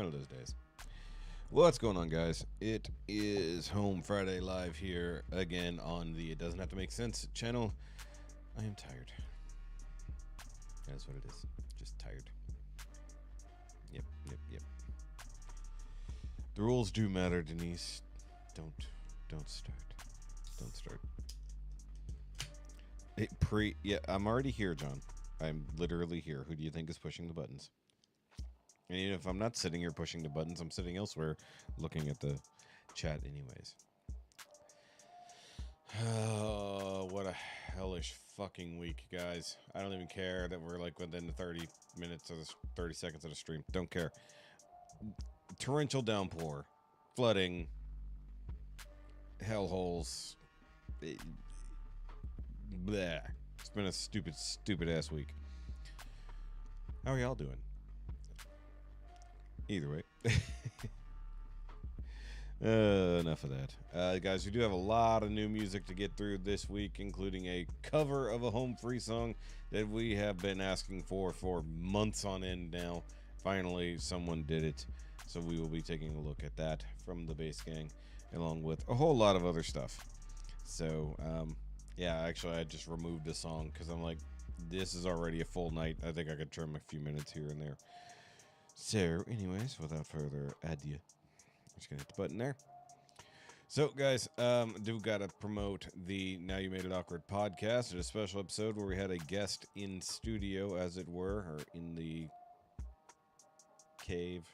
one of those days. What's going on, guys? It is Home Friday Live here again on the It Doesn't Have to Make Sense channel. I am tired. That's what it is. Just tired. Yep. The rules do matter, Denise. Don't start. Don't start. Yeah, I'm already here, John. I'm literally here. Who do you think is pushing the buttons? And even if I'm not sitting here pushing the buttons, I'm sitting elsewhere looking at the chat anyways. Oh, what a hellish fucking week, guys. I don't even care that we're like within the 30 minutes or the 30 seconds of the stream. Don't care. Torrential downpour, flooding, hellholes. Bleh. It's been a stupid ass week. How are y'all doing? Either way. Enough of that. Guys, we do have a lot of new music to get through this week, including a cover of a Home Free song that we have been asking for months on end now. Finally, someone did it. So we will be taking a look at that from the Bass Gang, along with a whole lot of other stuff. So, yeah, actually, I just removed the song because I'm like, this is already a full night. I think I could trim a few minutes here and there. So, anyways, without further ado, I'm just gonna hit the button there. So, guys, do gotta promote the Now You Made It Awkward podcast. It's a special episode where we had a guest in studio, as it were, or in the cave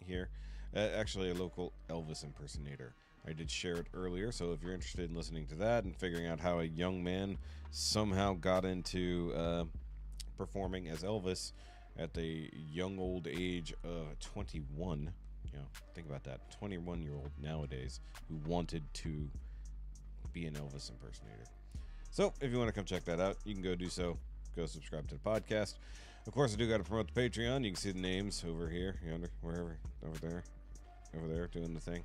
here. Actually, a local Elvis impersonator. I did share it earlier, so if you're interested in listening to that and figuring out how a young man somehow got into performing as Elvis at the young old age of 21, you know, think about that, 21-year-old nowadays who wanted to be an Elvis impersonator. So if you want to come check that out, you can go do so. Go subscribe to the podcast. Of course, I do got to promote the Patreon. You can see the names over here, yonder, wherever, over there, doing the thing.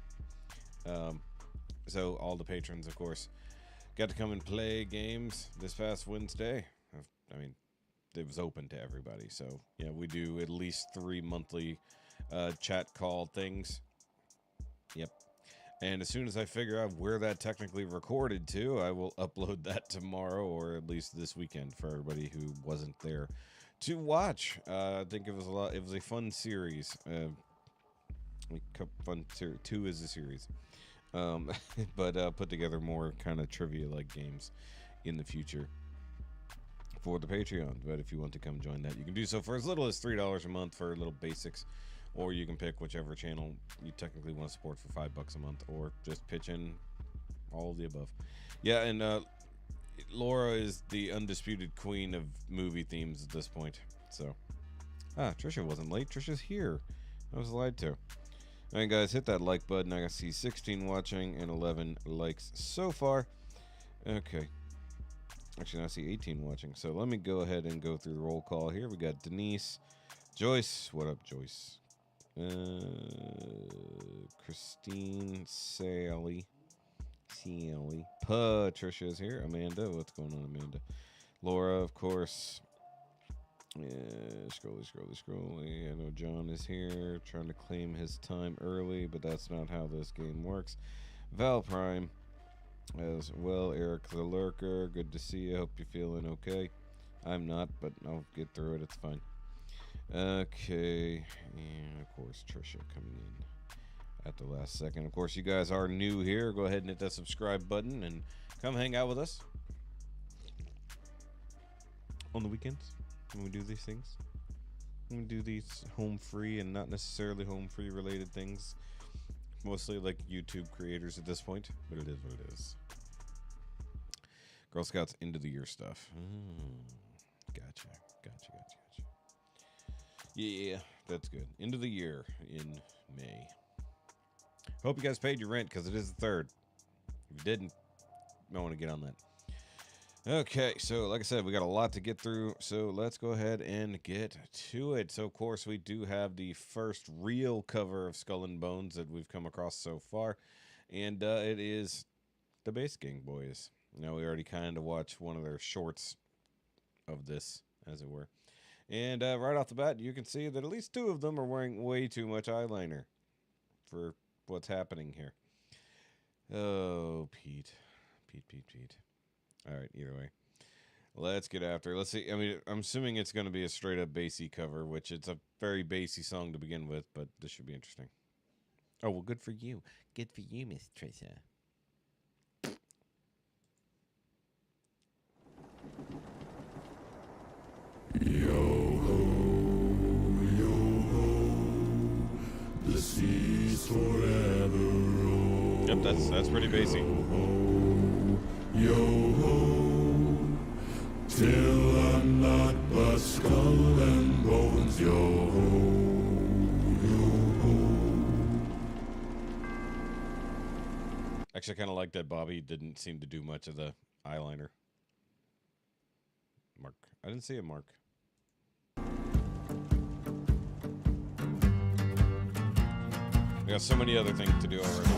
So all the patrons, of course, got to come and play games this past Wednesday. I mean, it was open to everybody. So, yeah, we do at least 3 monthly chat call things. Yep. And as soon as I figure out where that technically recorded to, I will upload that tomorrow or at least this weekend for everybody who wasn't there to watch. I think it was it was a fun series. Fun series. 2 is a series. But put together more kind of trivia-like games in the future for the Patreon. But if you want to come join that, you can do so for as little as $3 a month for little basics, or you can pick whichever channel you technically want to support for $5 a month, or just pitch in all of the above. Yeah, and Laura is the undisputed queen of movie themes at this point. So, Trisha wasn't late. Trisha's here. I was lied to. Alright, guys, hit that like button. I can see 16 watching and 11 likes so far. Okay. Actually, now I see 18 watching. So let me go ahead and go through the roll call here. We got Denise, Joyce. What up, Joyce? Christine, Sally. Patricia's here. Amanda. What's going on, Amanda? Laura, of course. Yeah, scrolly. I know John is here trying to claim his time early, but that's not how this game works. Val Prime as well. Eric the Lurker, good to see you. Hope you're feeling okay. I'm not, but I'll get through it. It's fine. Okay, and of course Trisha coming in at the last second. Of course, you guys are new here. Go ahead and hit that subscribe button and come hang out with us on the weekends when we do these things. When we do these home free and not necessarily home free related things. Mostly like YouTube creators at this point, but it is what it is. Girl Scouts end of the year stuff. Gotcha. Yeah, that's good. End of the year in May. Hope you guys paid your rent because it is the 3rd. If you didn't, I want to get on that. Okay, so like I said, we got a lot to get through, so let's go ahead and get to it. So, of course, we do have the first real cover of Skull and Bones that we've come across so far, and it is the Bass Gang Boys. Now, we already kind of watched one of their shorts of this, as it were, And right off the bat, you can see that at least two of them are wearing way too much eyeliner for what's happening here. Oh, Pete. Pete. All right, either way. Let's get after it. Let's see. I mean, I'm assuming it's going to be a straight up bassy cover, which it's a very bassy song to begin with, but this should be interesting. Oh, well, good for you. Good for you, Miss Trisha. Yo-ho, yo-ho, the sea's forever roll. Yep, that's pretty bassy. Yo-ho, till I'm not but skull and bones. Yo-ho, yo-ho. Actually, I kind of like that Bobby didn't seem to do much of the eyeliner. Mark. I didn't see it, Mark. We got so many other things to do already.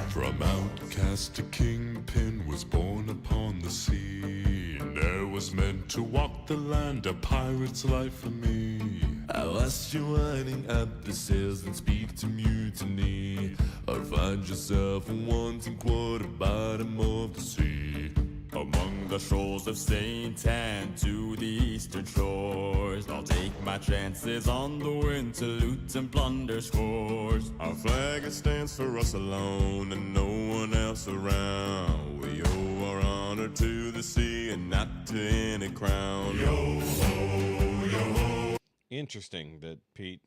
From outcast a kingpin was born upon the sea, and there was meant to walk the land, a pirate's life for me. I watched you winding up the sails and speak to mutiny, or find yourself a wanting quarter bottom of the sea. Among the shoals of St. Anne to the eastern shores, I'll take my chances on the wind to loot and plunder scores. Our flag it stands for us alone and no one else around. We owe our honor to the sea and not to any crown. Yo-ho, yo-ho. Interesting that Pete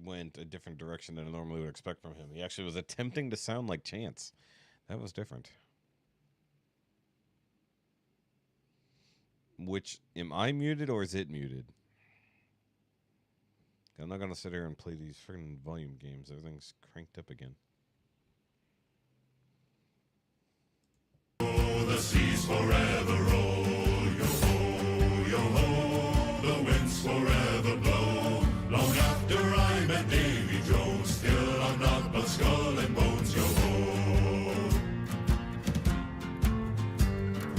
went a different direction than I normally would expect from him. He actually was attempting to sound like Chance. That was different. Which, am I muted or is it muted? I'm not going to sit here and play these freaking volume games. Everything's cranked up again. Oh, the seas forever roll. Yo-ho, yo-ho, the winds forever blow. Long after I met Davy Jones, still I'm not but skull and bones. Yo-ho.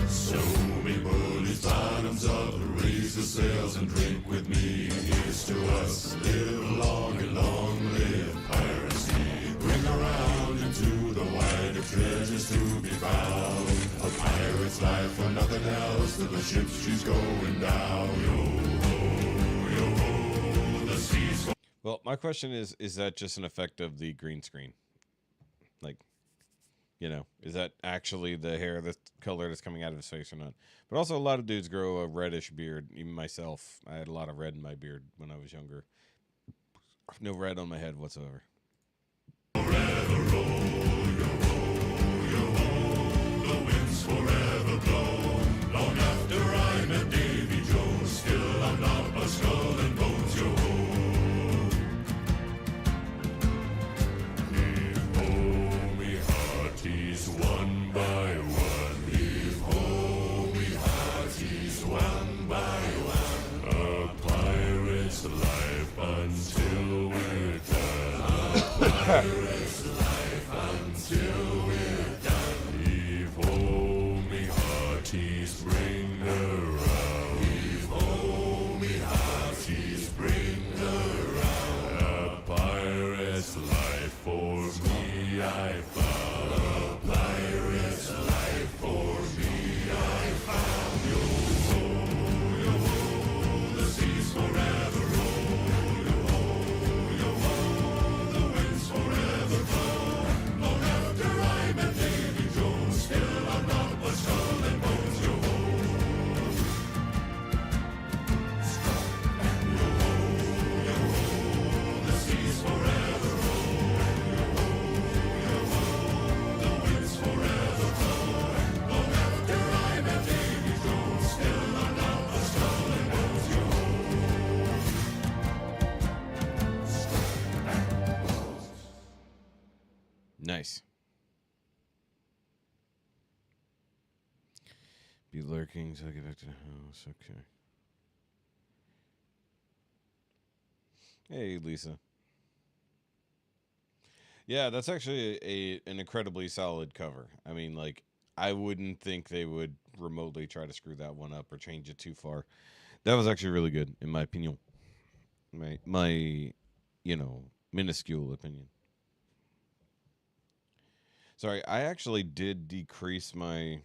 So me bullies, bottoms up, raise the sails and drink with me. Here's to us, live long and long live piracy. Bring around into the wider treasures to be found. A pirate's life for nothing else, till the ship she's going down. Yo-ho, yo-ho, the seas. Well, my question is that just an effect of the green screen? Like, you know, is that actually the hair, the color that's coming out of his face or not? But also, a lot of dudes grow a reddish beard. Even myself, I had a lot of red in my beard when I was younger. No red on my head whatsoever. Forever roll, yo-ho, yo-ho, the winds forever blow. Long after I met Davy Jones, still I'm not but skull and bones. Yo-ho. Leave home, me hearties, one by one. Leave home, me hearties, one by one. A pirate's life until we're done. A pirate's life until we're done. Leave home, me hearties, bring around. Leave home, me hearties, bring around. A pirate's life for me I found. A pirate's life for me I found. Yo-ho, yo-ho, the seas forever roll. Yo-ho, yo-ho, the winds forever blow. Long after I met Davy Jones, still I'm not but skull and bones. Yo-ho, yo-ho, the seas forever roll. Yo-ho, the winds forever blow. Long after I met Davy Jones, still I'm not but skull and bones. Nice. Be lurking till I get back to the house. Okay. Hey, Lisa. Yeah, that's actually an incredibly solid cover. I mean, like, I wouldn't think they would remotely try to screw that one up or change it too far. That was actually really good, in my opinion. My minuscule opinion. Sorry, I actually did decrease my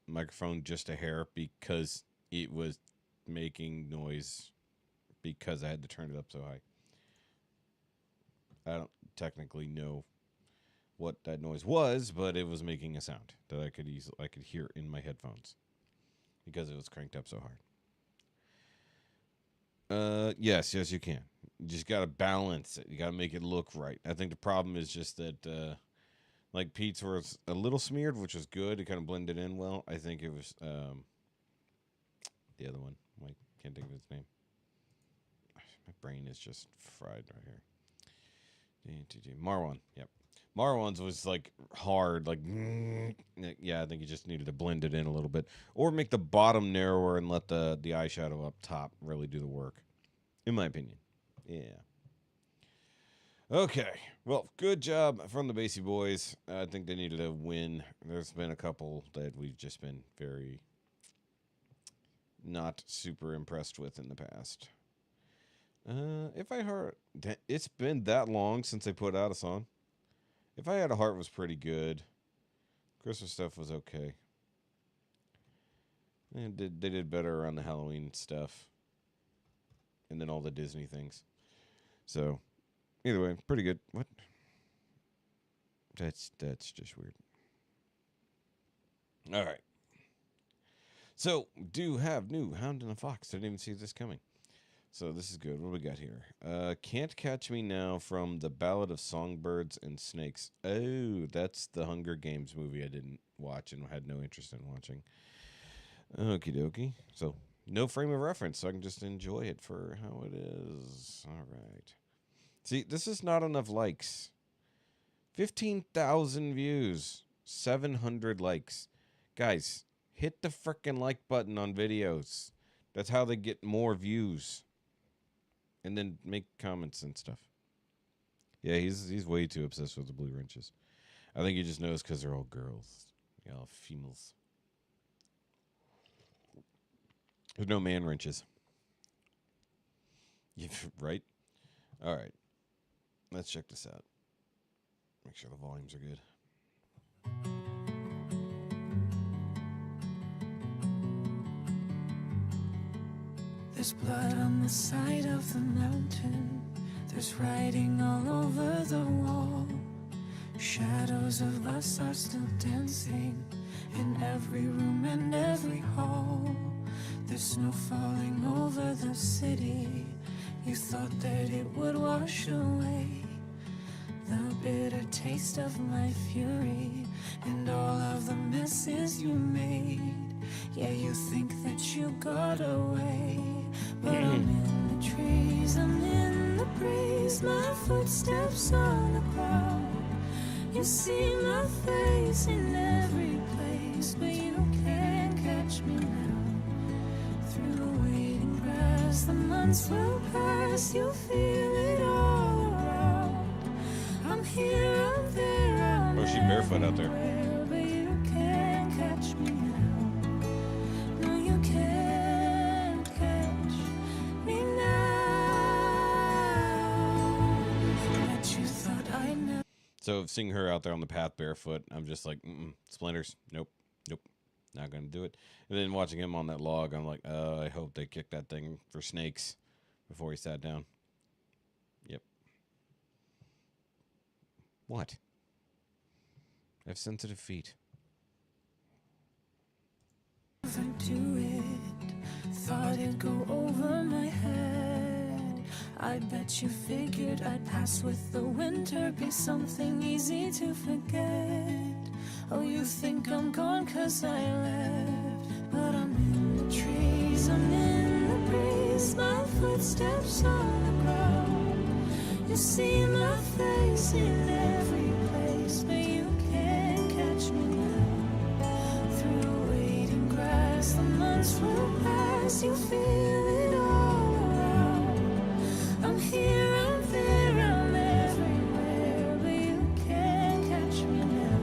microphone just a hair because it was making noise because I had to turn it up so high. I don't technically know what that noise was, but it was making a sound that I could hear in my headphones because it was cranked up so hard. Yes, you can. You just gotta balance it. You gotta make it look right. I think the problem is just that, like Pete's was a little smeared, which was good. It kind of blended in well. I think it was the other one. I can't think of its name. My brain is just fried right here. Marwan. Yep. Marwan's was like hard, like yeah. I think you just needed to blend it in a little bit, or make the bottom narrower and let the eyeshadow up top really do the work. In my opinion, yeah. Okay, well, good job from the Basie Boys. I think they needed a win. There's been a couple that we've just been very not super impressed with in the past. If I heard, it's been that long since they put out a song. If I Had a Heart was pretty good. Christmas stuff was okay. And they did better around the Halloween stuff. And then all the Disney things. So, either way, pretty good. What? That's just weird. All right. So, do have new Hound and the Fox. Didn't even see this coming. So this is good. What do we got here? Can't Catch Me Now from The Ballad of Songbirds and Snakes. Oh, that's the Hunger Games movie I didn't watch and had no interest in watching. Okie dokie. So no frame of reference, so I can just enjoy it for how it is. All right. See, this is not enough likes. 15,000 views. 700 likes. Guys, hit the frickin' like button on videos. That's how they get more views. And then make comments and stuff. Yeah, he's way too obsessed with the blue wrenches. I think he just knows because they're all girls. Yeah, all females. There's no man wrenches. Yeah, right? All right. Let's check this out. Make sure the volumes are good. There's blood on the side of the mountain. There's writing all over the wall. Shadows of us are still dancing in every room and every hall. There's snow falling over the city. You thought that it would wash away the bitter taste of my fury and all of the messes you made. Yeah, you think that you got away, but I'm in the trees, I'm in the breeze, my footsteps on the ground. You see my face in every place, but you can't catch me now. Through the waiting grass, the months will pass, you'll feel it all around. I'm here, I'm there, I'm Oh, she barefoot out there. everywhere, but you can't catch me now. No, you can't catch me now. Bet you thought I know. So seeing her out there on the path barefoot, I'm just like, splinters. Nope. Not going to do it. And then watching him on that log, I'm like, I hope they kick that thing for snakes before he sat down. Yep. What? I have sensitive feet. If I do it, thought it'd go over my head. I bet you figured I'd pass with the winter, be something easy to forget. Oh, you think I'm gone 'cause I left, but I'm in the trees, I'm in the breeze, my footsteps on the ground. You see my face in every place, but you can't catch me now. Through waiting grass, the months will pass, you feel it all around. I'm here, I'm there, I'm everywhere, but you can't catch me now.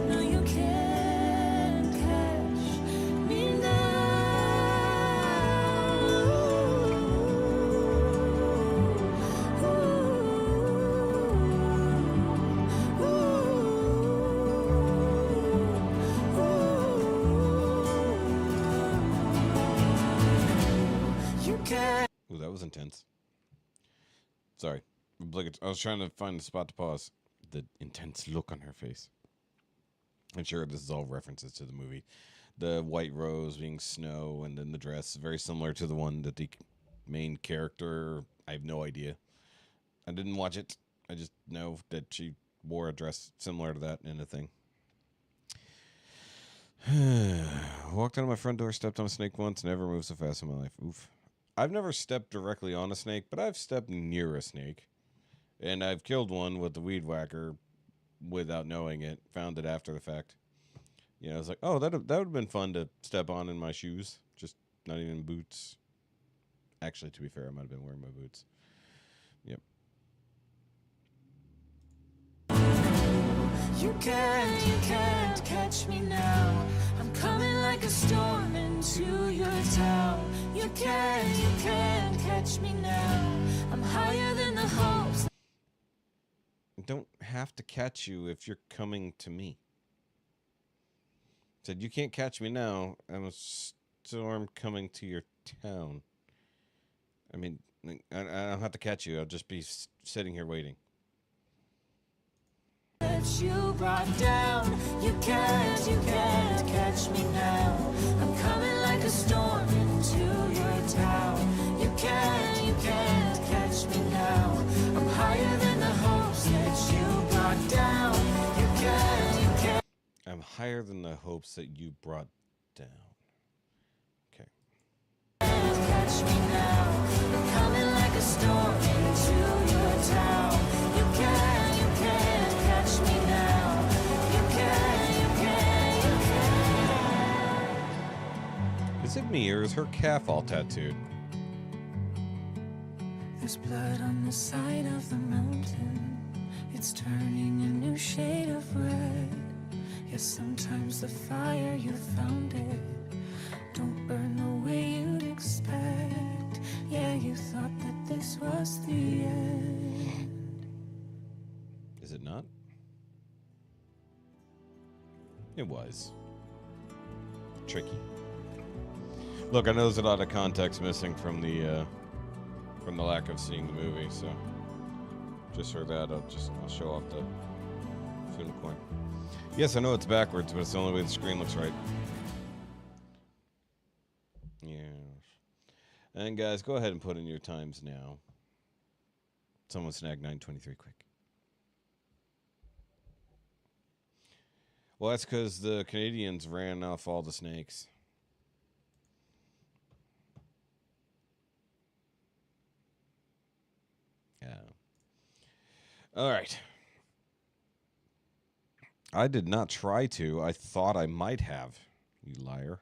No, you can't catch was intense. Sorry. I was trying to find a spot to pause. The intense look on her face. I'm sure this is all references to the movie. The white rose being snow, and then the dress, very similar to the one that the main character, I have no idea. I didn't watch it. I just know that she wore a dress similar to that in a thing. Walked out of my front door, stepped on a snake once, never moved so fast in my life. Oof. I've never stepped directly on a snake, but I've stepped near a snake. And I've killed one with the weed whacker without knowing it. Found it after the fact. You know, I was like, oh, that would have been fun to step on in my shoes. Just not even boots. Actually, to be fair, I might have been wearing my boots. Yep. You can't catch me now. I'm coming like a storm into your town. You can't catch me now. I'm higher than the hopes. I don't have to catch you if you're coming to me. Said, you can't catch me now. I'm a storm coming to your town. I mean, I don't have to catch you. I'll just be sitting here waiting. That you brought down. You can't catch me now. I'm coming like a storm into your town. You can't catch me now. I'm higher than the hopes that you brought down. You can't. I'm higher than the hopes that you brought down. Okay. Catch me now. I'm coming like a storm into your town. You can't catch me now. You can't. Is it me or is her calf all tattooed? There's blood on the side of the mountain. It's turning a new shade of red. Yes, sometimes the fire you found it don't burn the way you'd expect. Yeah, you thought that this was the end. Is it not? It was. Tricky. Look, I know there's a lot of context missing from the lack of seeing the movie, so just for that, I'll show off the unicorn. Yes, I know it's backwards, but it's the only way the screen looks right. Yes. And guys, go ahead and put in your times now. Someone snag 9:23 quick. Well, that's because the Canadians ran off all the snakes. Yeah. All right. I did not try to. I thought I might have, you liar.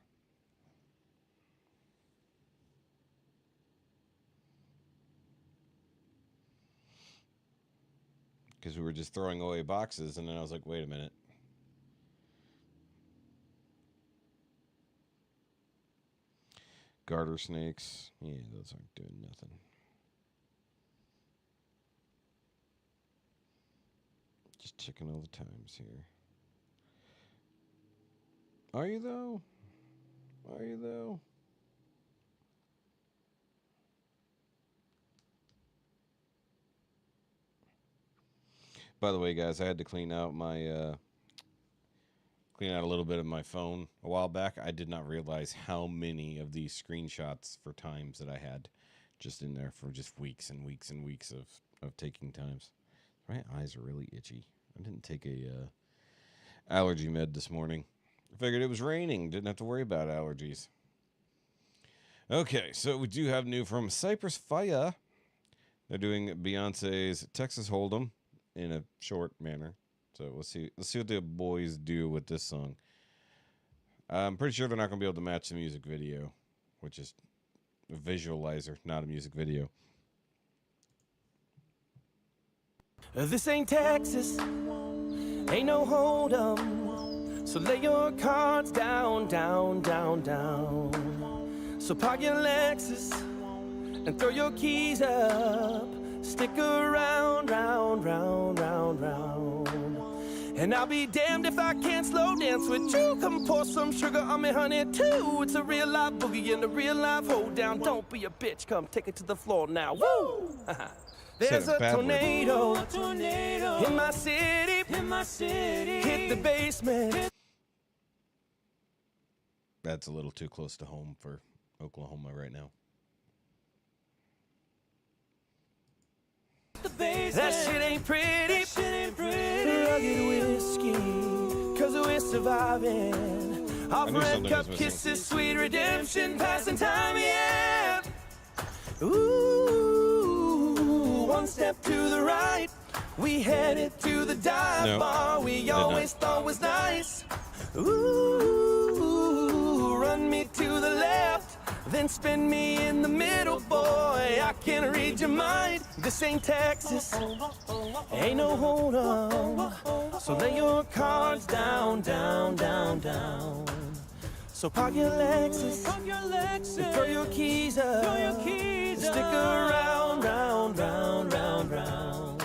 Because we were just throwing away boxes, and then I was like, wait a minute. Garter snakes. Yeah, those aren't doing nothing. Just checking all the times here. Are you though? Are you though? By the way, guys, I had to clean out my clean out a little bit of my phone a while back. I did not realize how many of these screenshots for times that I had just in there for just weeks and weeks and weeks of taking times. My eyes are really itchy. I didn't take a allergy med this morning. I figured it was raining. Didn't have to worry about allergies. Okay, so we do have new from Cypress Fire. They're doing Beyonce's Texas Hold'em in a short manner. So let's see what the boys do with this song. I'm pretty sure they're not going to be able to match the music video, which is a visualizer, not a music video. This ain't Texas, ain't no hold'em. So lay your cards down, down, down, down. So park your Lexus and throw your keys up. Stick around, round, round, round, round. And I'll be damned if I can't slow dance with you. Come pour some sugar on me, honey, too. It's a real life boogie and a real life hold down. Don't be a bitch, come take it to the floor now. Woo! There's a tornado in my city. Hit the basement. That's a little too close to home for Oklahoma right now. That shit ain't pretty. Rugged whiskey, cause we're surviving. Off red cup kisses, sweet redemption, passing time, yeah. Ooh, one step to the right, we headed to the dive bar we always thought was nice. Ooh, run me to the left, then spin me in the middle, boy. I can read your mind. This ain't Texas, ain't no hold on. So lay your cards down, down, down, down. So park your Lexus, and throw your keys up, and stick around, round, round, round, round.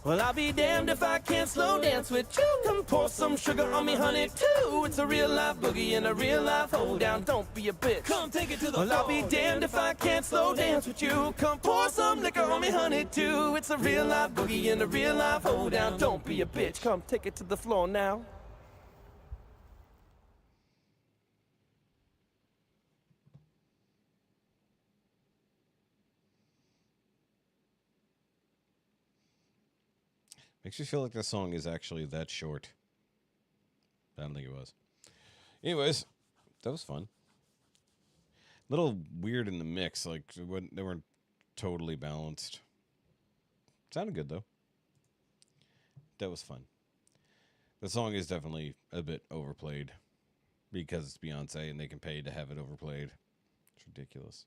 Well, I'll be damned if I can't slow dance with you. Come pour some sugar on me, honey, too. It's a real life boogie and a real life hold down. Don't be a bitch. Come take it to the floor. Well, I'll be damned if I can't slow dance with you. Come pour some liquor on me, honey, too. It's a real life boogie and a real life hold down. Don't be a bitch. Come take it to the floor now. Makes you feel like the song is actually that short. I don't think it was. Anyways, that was fun. Little weird in the mix, like they weren't totally balanced. Sounded good though. That was fun. The song is definitely a bit overplayed because it's Beyonce and they can pay to have it overplayed. It's ridiculous.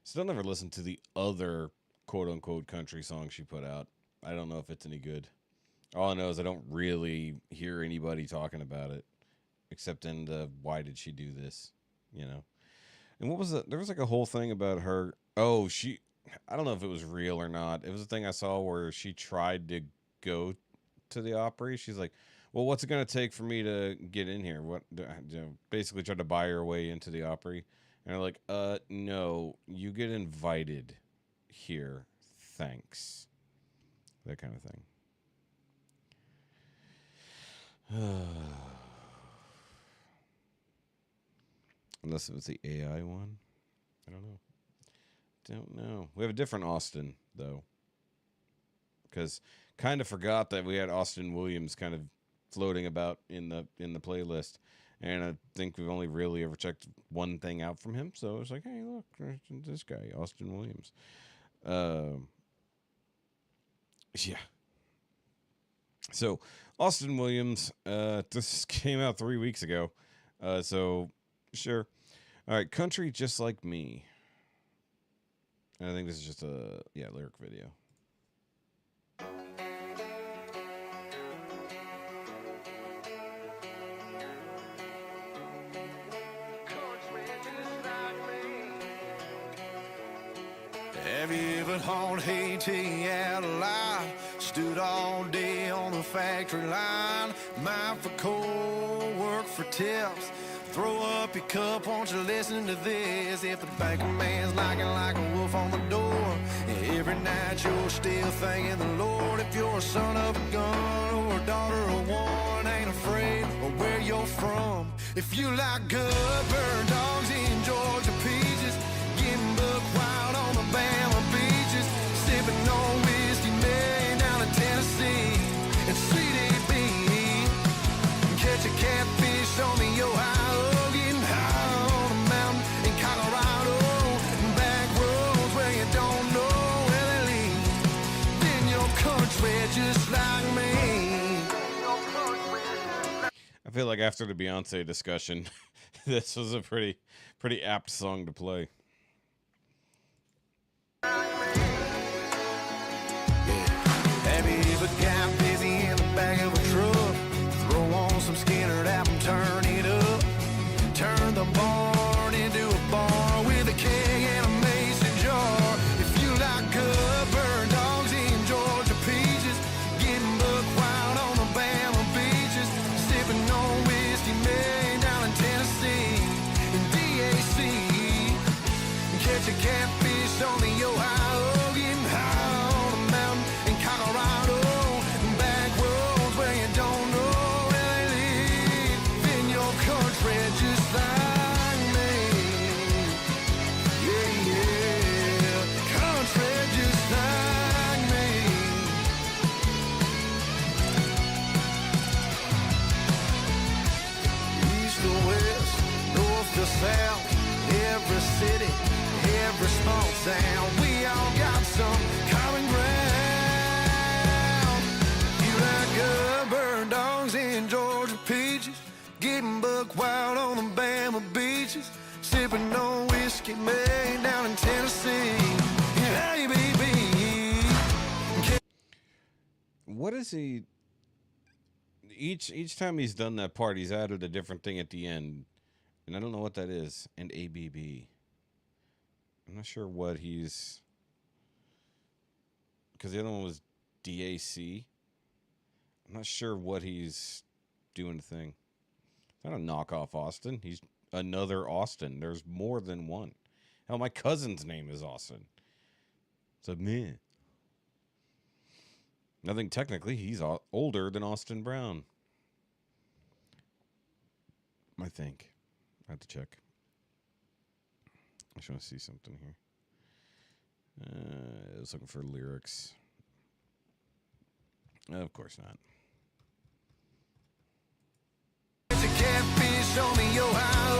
Still never listened to the other quote unquote country song she put out. I don't know if it's any good. All I know is I don't really hear anybody talking about it, except in the why did she do this, you know? And what was it? There was like a whole thing about her. Oh, I don't know if it was real or not. It was a thing I saw where she tried to go to the Opry. She's like, well, what's it going to take for me to get in here? What, basically tried to buy her way into the Opry. And they're like, no, you get invited here. Thanks. That kind of thing. Unless it was the AI one. I don't know. Don't know. We have a different Austin, though. Because kind of forgot that we had Austin Williams kind of floating about in the playlist. And I think we've only really ever checked one thing out from him. So it's like, hey, look, there's this guy, Austin Williams. Yeah. So, Austin Williams, this came out 3 weeks ago. So, sure. All right, Country Just Like Me. And I think this is just a, lyric video. Have you ever hauled hay till you out alive? Stood all day on the factory line. Mine for coal, work for tips. Throw up your cup, won't you listen to this? If the banker man's knocking like a wolf on the door, every night you're still thanking the Lord. If you're a son of a gun or a daughter of one, ain't afraid of where you're from. If you like good bird dogs in Georgia peaches, getting buck wild on the Bama beaches, sipping on whiskey May down in Tennessee, and CDB, catch a catfish on the Ohio, getting high on a mountain in Colorado, back roads where you don't know where they lead. Then your country just like me. I feel like after the Beyonce discussion, this was a pretty apt song to play. Have you ever got busy in the back of a truck? Throw on some Skinner album, turn it up. Turn the barn into a bar with a keg and a mason jar. If you like good bird dogs in Georgia peaches, getting buck wild on the Bama South, every city, every small town. We all got some common ground. You like bird dogs in Georgia peaches, getting buck wild on the Bama beaches, sipping on whiskey made down in Tennessee. Hey, baby. What is he? Each time he's done that part, he's added a different thing at the end, and I don't know what that is. And ABB. I'm not sure what he's, because the other one was DAC. I'm not sure what he's doing the thing. It's not a knockoff Austin. He's another Austin. There's more than one. Hell, my cousin's name is Austin. So man. I think technically he's older than Austin Brown. I think. I have to check. I just want to see something here. I was looking for lyrics. Of course not. It's a catfish, show me your high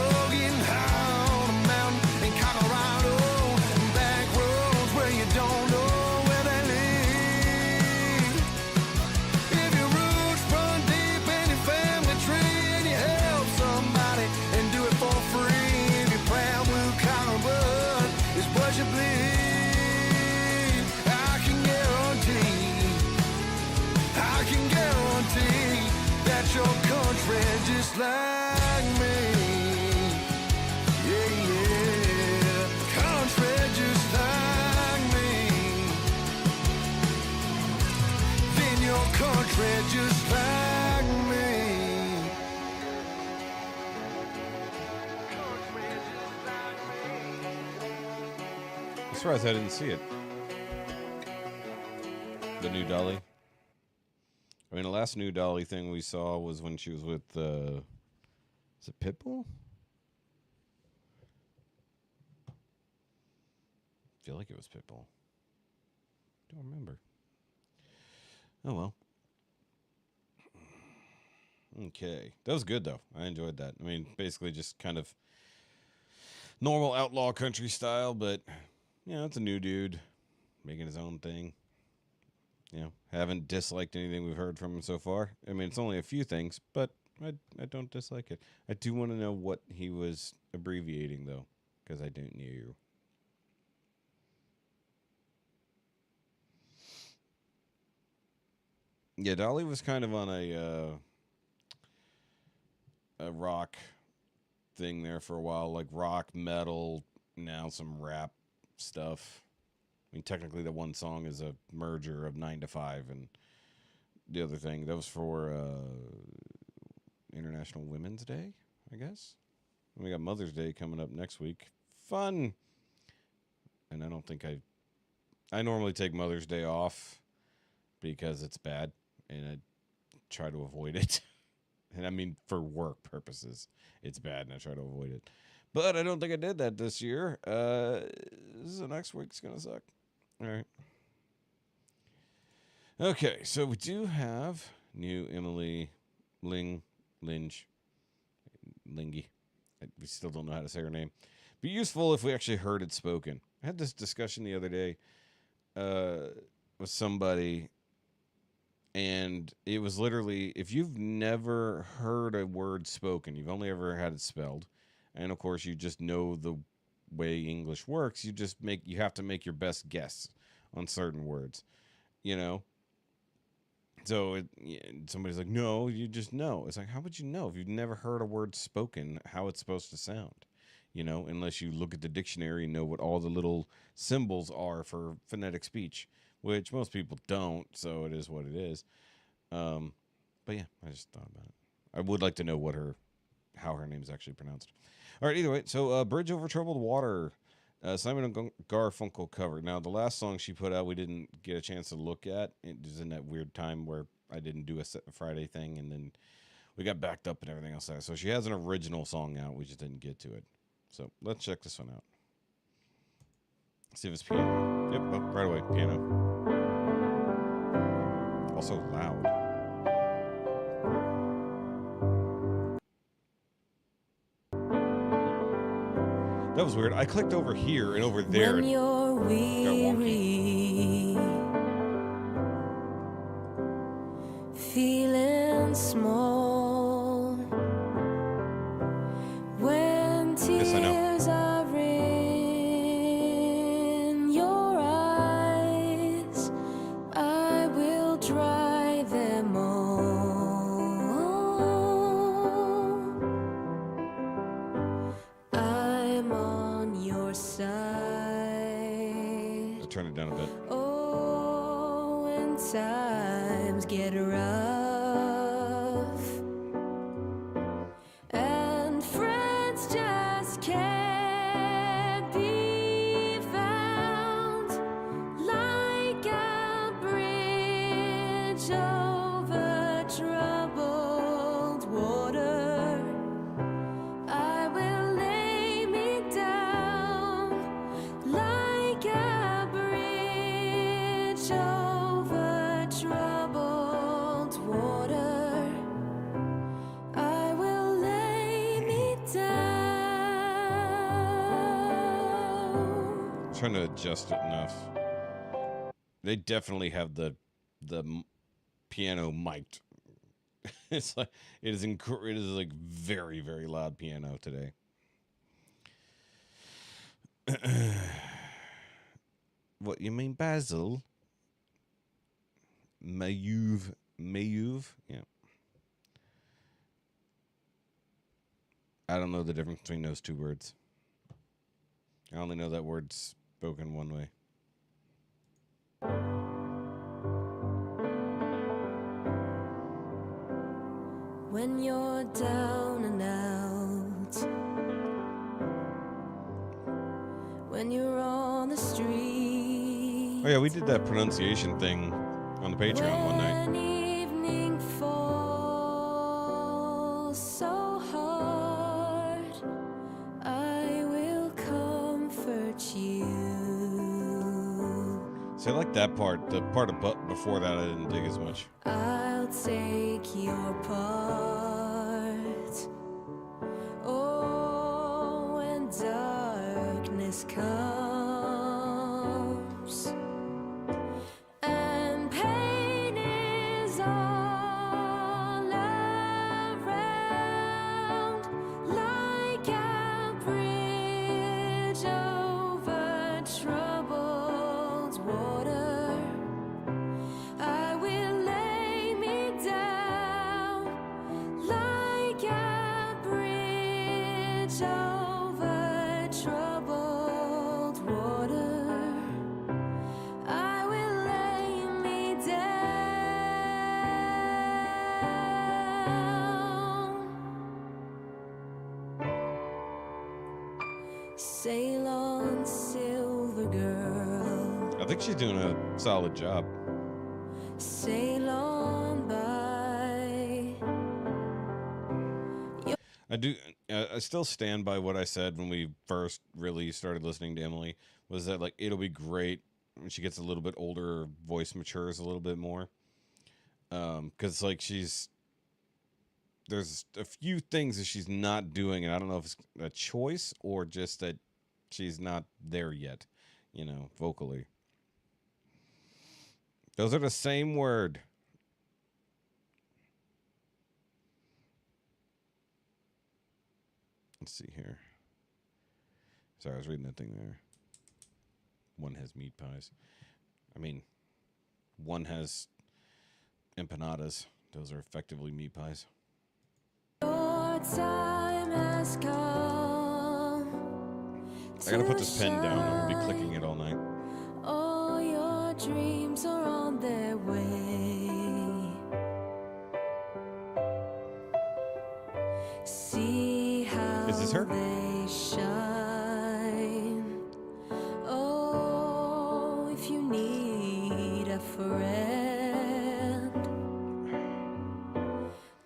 getting high on a mountain in Colorado. Back roads where you don't know where they lead. If your roots run deep in your family tree and you help somebody and do it for free, if your proud blue collar blood is what you bleed, I can guarantee that your country just like me. Yeah, yeah, country just like me. Then your country just like me. Country just like me. I'm surprised I didn't see it. The new Dolly. I mean, the last new Dolly thing we saw was when she was with, is it Pitbull? I feel like it was Pitbull. Don't remember. Oh, well. Okay. That was good, though. I enjoyed that. I mean, basically just kind of normal outlaw country style, but, you know, it's a new dude making his own thing. You know, haven't disliked anything we've heard from him so far. I mean, it's only a few things, but I don't dislike it. I do want to know what he was abbreviating, though, because I don't know. Yeah, Dolly was kind of on a rock thing there for a while, like rock, metal, now some rap stuff. I mean, technically, the one song is a merger of 9 to 5, and the other thing, that was for International Women's Day, I guess. And we got Mother's Day coming up next week. Fun! And I don't think I normally take Mother's Day off because it's bad, and I try to avoid it. And I mean, for work purposes, it's bad, and I try to avoid it. But I don't think I did that this year. The next week's going to suck. All right. Okay, so we do have new Emily Lingy. We still don't know how to say her name. Be useful if we actually heard it spoken. I had this discussion the other day with somebody, and it was literally, if you've never heard a word spoken, you've only ever had it spelled, and of course you just know the way English works, you have to make your best guess on certain words, you know. So somebody's like, no, you just know. It's like, how would you know if you've never heard a word spoken, how it's supposed to sound? You know, unless you look at the dictionary and know what all the little symbols are for phonetic speech, which most people don't, so it is what it is. But yeah, I just thought about it. I would like to know how her name's actually pronounced. All right, either way, so Bridge Over Troubled Water, Simon and Garfunkel cover. Now, the last song she put out, we didn't get a chance to look at. It was in that weird time where I didn't do a Friday thing, and then we got backed up and everything else. So she has an original song out. We just didn't get to it. So let's check this one out. See if it's piano. Yep, oh, right away, piano. Also loud. That was weird. I clicked over here and over there. When you're wonky. weary, feeling small, when Yes, I know. tears are in your eyes, I will dry them all. I'm on your side. I'll turn it down a bit. Oh, when times get rough and friends just can't be found, like a bridge over troubled water, I will lay me down like a bridge over troubled water. I will lay me down. Trying to adjust it enough. They definitely have the piano mic'd. It's like it is like very, very loud piano today. What you mean, Basil? Mayuv, yeah. I don't know the difference between those two words. I only know that word's spoken one way. When you're down and out, when you're on the street, Oh yeah, we did that pronunciation thing on the Patreon one night. when evening falls so hard, I will comfort you. See, I like that part. The part before that I didn't dig as much. I'll take your part. Oh, when darkness comes and pain is all around, like a bridge over troubled water, I will lay me down like a bridge over troubled water. I will lay me down. Sail on, silver girl. I think she's doing a solid job. Sail on by. I still stand by what I said when we first really started listening to Emily, was that like it'll be great when she gets a little bit older, her voice matures a little bit more. Because like there's a few things that she's not doing, and I don't know if it's a choice or just that she's not there yet, vocally. Those are the same word. Let's see here. Sorry, I was reading that thing there. One has meat pies. I mean, one has empanadas. Those are effectively meat pies. Your time has come. I gotta put this pen down. I'm gonna be clicking it all night. All your dreams are on their way. See how Is this her? they shine. Oh, if you need a friend,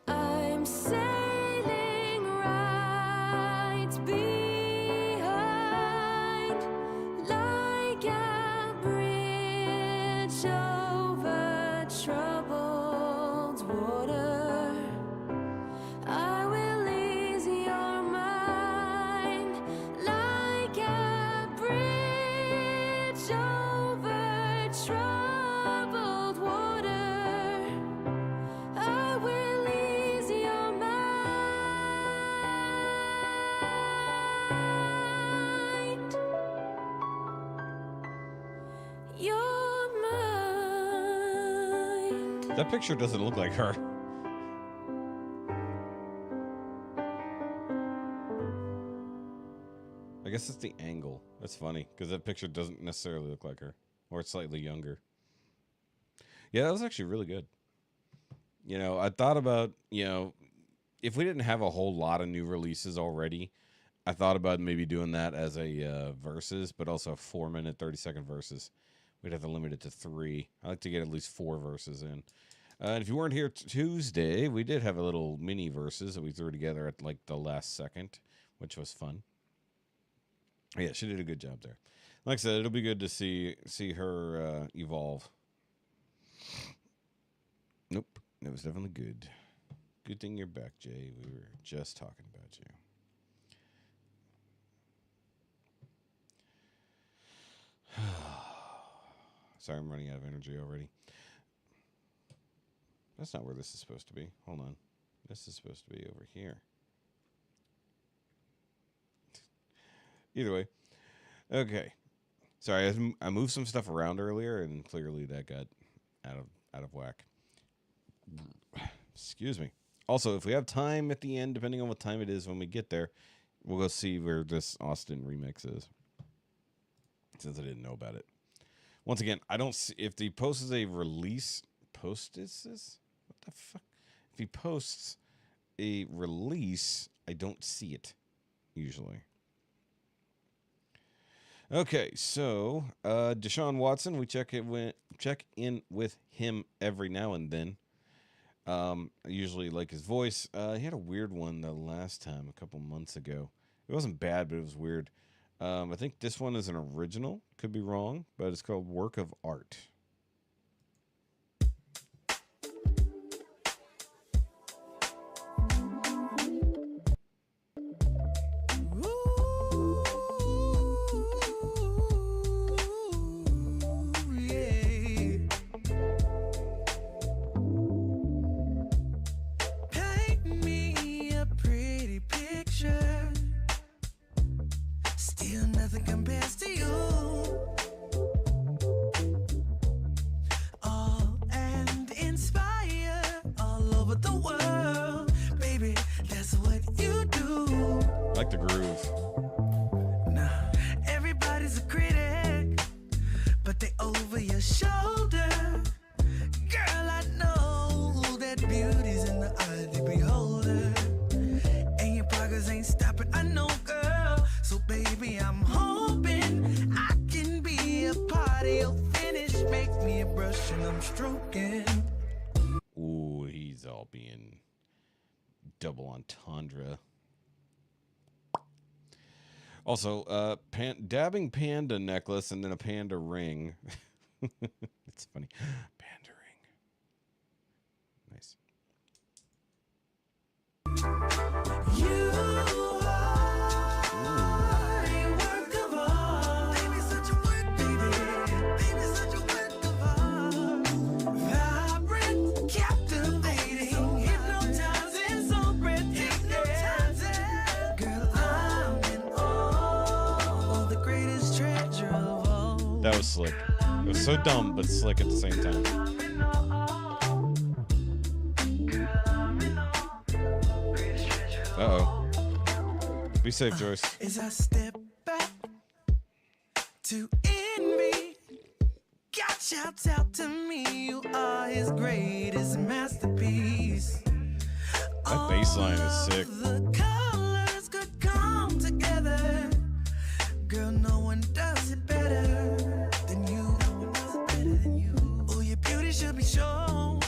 I'm sailing right behind, like a bridge over troubled water. I will ease your mind That picture doesn't look like her. I guess it's the angle. That's funny, because that picture doesn't necessarily look like her. Or it's slightly younger. Yeah, that was actually really good. You know, I thought about, you know, if we didn't have a whole lot of new releases already, I thought about maybe doing that as a versus, but also a 4-minute, 30-second versus. We'd have to limit it to 3. I like to get at least 4 verses in. And if you weren't here Tuesday, we did have a little mini verses that we threw together at like the last second, which was fun. Yeah, she did a good job there. Like I said, it'll be good to see her evolve. Nope, that was definitely good. Good thing you're back, Jay. We were just talking about you. Sorry, I'm running out of energy already. That's not where this is supposed to be. Hold on. This is supposed to be over here. Either way. Okay. Sorry, I moved some stuff around earlier, and clearly that got out of whack. Excuse me. Also, if we have time at the end, depending on what time it is when we get there, we'll go see where this Austin remix is. Since I didn't know about it. Once again, I don't see if he posts a release. Post is this? What the fuck? If he posts a release, I don't see it usually. Okay, so Deshaun Watson, we check in with him every now and then. I usually like his voice. He had a weird one the last time, a couple months ago. It wasn't bad, but it was weird. I think this one is an original. Could be wrong, but it's called Work of Art. Ooh, he's all being double entendre. Also, dabbing panda necklace and then a panda ring. It's funny. Panda ring. Nice. You are a work of art. Baby, such a work, baby, such a work of art. Vibrant, captivating, hypnotizing, so breathtaking. Girl, I'm in awe, the greatest treasure of all. That was slick. It was so dumb, but slick at the same time. Uh-oh. Be safe, Joyce. As I step back to envy, God shouts out to me, you are his greatest masterpiece. That bass line is sick. The colors could come together. Girl, no one does it better than you. Oh, your beauty should be shown.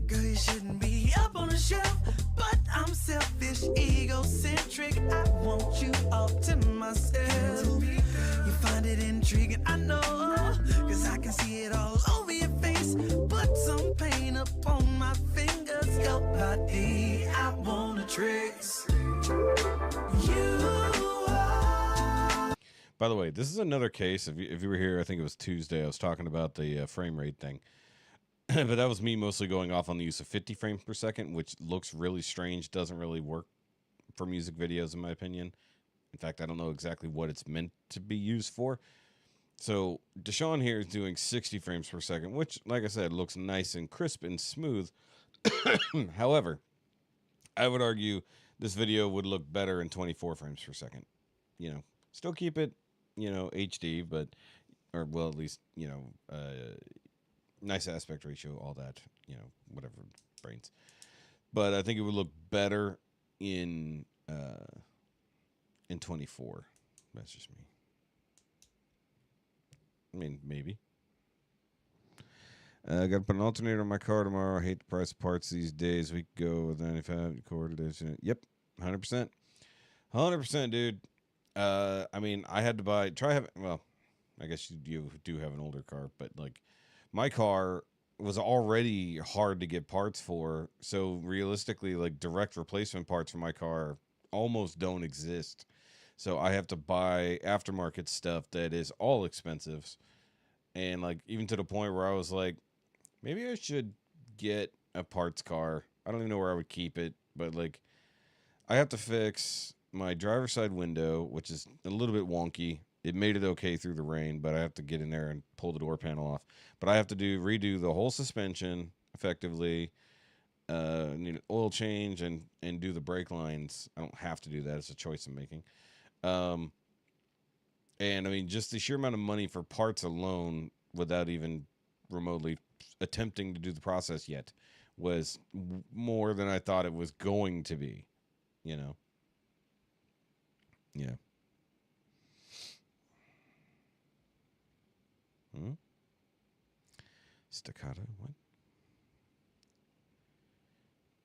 Girl, you shouldn't be up on a shelf. But I'm selfish, egocentric. I want you all to myself. You find it intriguing, I know. Cause I can see it all over your face. Put some paint upon my fingers. Your body, I wanna trace. You are. By the way, this is another case. If you were here, I think it was Tuesday, I was talking about the frame rate thing. But that was me mostly going off on the use of 50 frames per second, which looks really strange, doesn't really work for music videos, in my opinion. In fact, I don't know exactly what it's meant to be used for. So Deshaun here is doing 60 frames per second, which, like I said, looks nice and crisp and smooth. However, I would argue this video would look better in 24 frames per second. You know, still keep it, HD, but, or well, at least, nice aspect ratio, all that, whatever, brains. But I think it would look better in 24. That's just me. I mean, maybe. I got to put an alternator on my car tomorrow. I hate the price of parts these days. We could go with 95 cord edition. Yep, 100%. 100%, dude. I mean, I had to well, I guess you do have an older car, but like my car was already hard to get parts for. So realistically, like direct replacement parts for my car almost don't exist. So I have to buy aftermarket stuff that is all expensive. And like even to the point where I was like, maybe I should get a parts car. I don't even know where I would keep it, but like I have to fix my driver's side window, which is a little bit wonky. It made it okay through the rain, but I have to get in there and pull the door panel off. But I have to redo the whole suspension effectively. Need an oil change and do the brake lines. I don't have to do that. It's a choice I'm making. And I mean, just the sheer amount of money for parts alone, without even remotely attempting to do the process yet, was more than I thought it was going to be. Yeah. Staccato? What?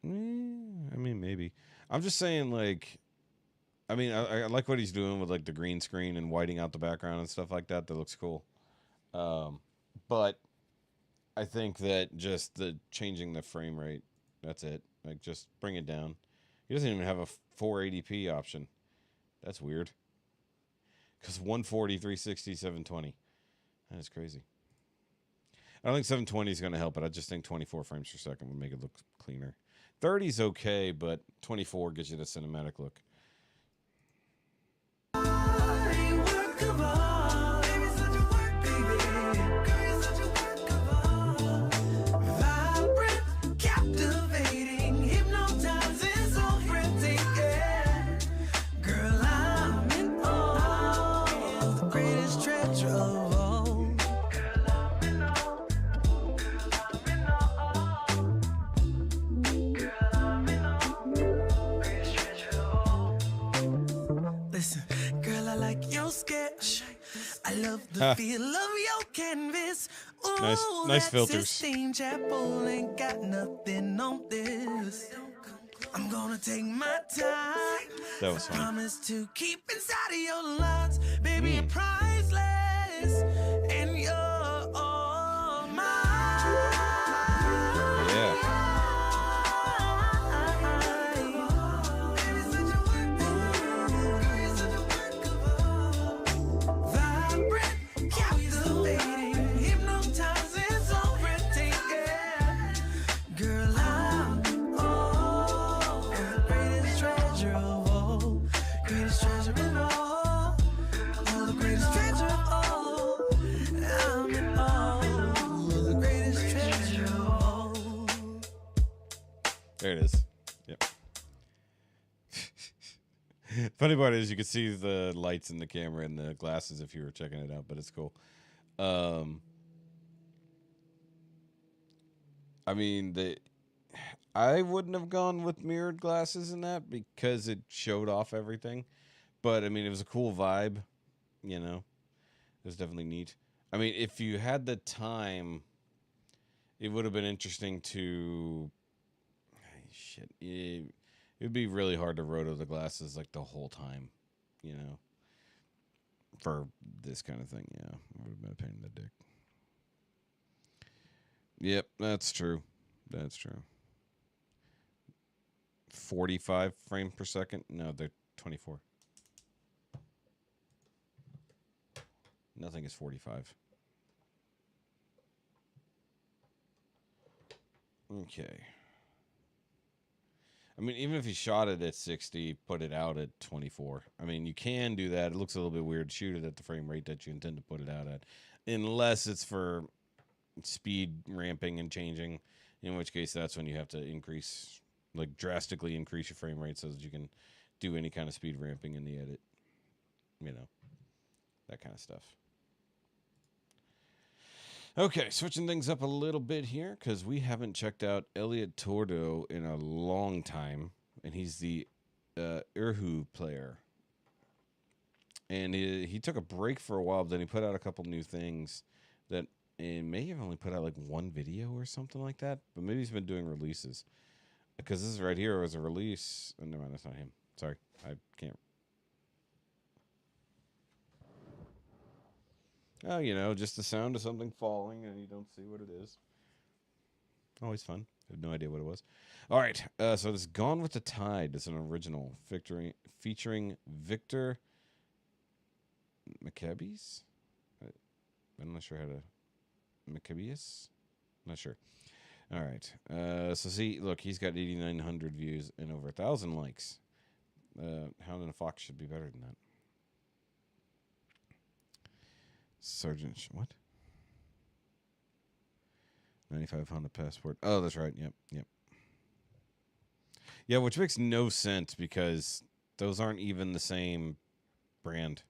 I mean, maybe. I'm just saying, like, I mean, I like what he's doing with like the green screen and whiting out the background and stuff like that. That looks cool. But I think that just the changing the frame rate, that's it. Like, just bring it down. He doesn't even have a 480p option. That's weird. Because 140, 360, 720. That is crazy. I don't think 720 is going to help it. I just think 24 frames per second would make it look cleaner. 30 is okay, but 24 gives you the cinematic look. I love the feel of your canvas. Ooh, nice filters. Chapel ain't got nothing on this. I'm gonna take my time. That was fun. Promise to keep inside of your lines, baby. You're priceless, and you're all mine. Yeah. There it is. Yep. Funny part is you can see the lights in the camera and the glasses if you were checking it out, but it's cool. I mean, I wouldn't have gone with mirrored glasses in that because it showed off everything. But, I mean, it was a cool vibe, It was definitely neat. I mean, if you had the time, it would have been interesting to... Shit, it would be really hard to roto the glasses like the whole time, for this kind of thing. Yeah, it would have been a pain in the dick. Yep, that's true. That's true. 45 frames per second? No, they're 24. Nothing is 45. Okay. I mean, even if you shot it at 60, put it out at 24. I mean, you can do that. It looks a little bit weird. Shoot it at the frame rate that you intend to put it out at, unless it's for speed ramping and changing, in which case that's when you have to increase, like drastically increase your frame rate so that you can do any kind of speed ramping in the edit. You know, that kind of stuff. Okay, switching things up a little bit here because we haven't checked out Elliot Tordo in a long time, and he's the Erhu player. And he took a break for a while, but then he put out a couple new things that may have only put out like one video or something like that, but maybe he's been doing releases. Because this is right here was a release. Oh, no, that's not him. Sorry, I can't. Oh, you know, just the sound of something falling and you don't see what it is. Always fun. I have no idea what it was. All right, so this Gone with the Tide is an original featuring Victor Maccabees? I'm not sure how to... Maccabees? Not sure. All right. So see, look, he's got 8,900 views and over 1,000 likes. Hound and a Fox should be better than that. Sergeant, what? 95 Honda Passport. Oh, that's right. Yep. Yeah, which makes no sense because those aren't even the same brand.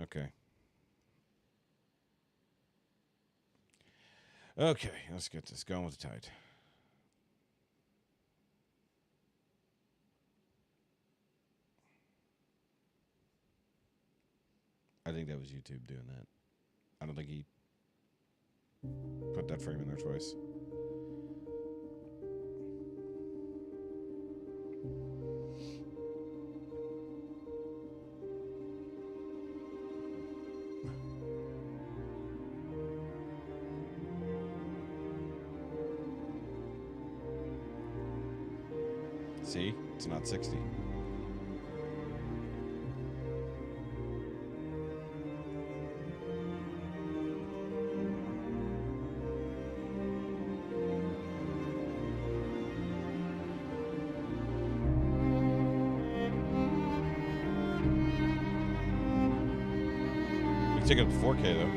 Okay. Okay, let's get this going with the Tide. I think that was YouTube doing that. I don't think he put that frame in there twice. See? It's not 60. Take it up to 4K though.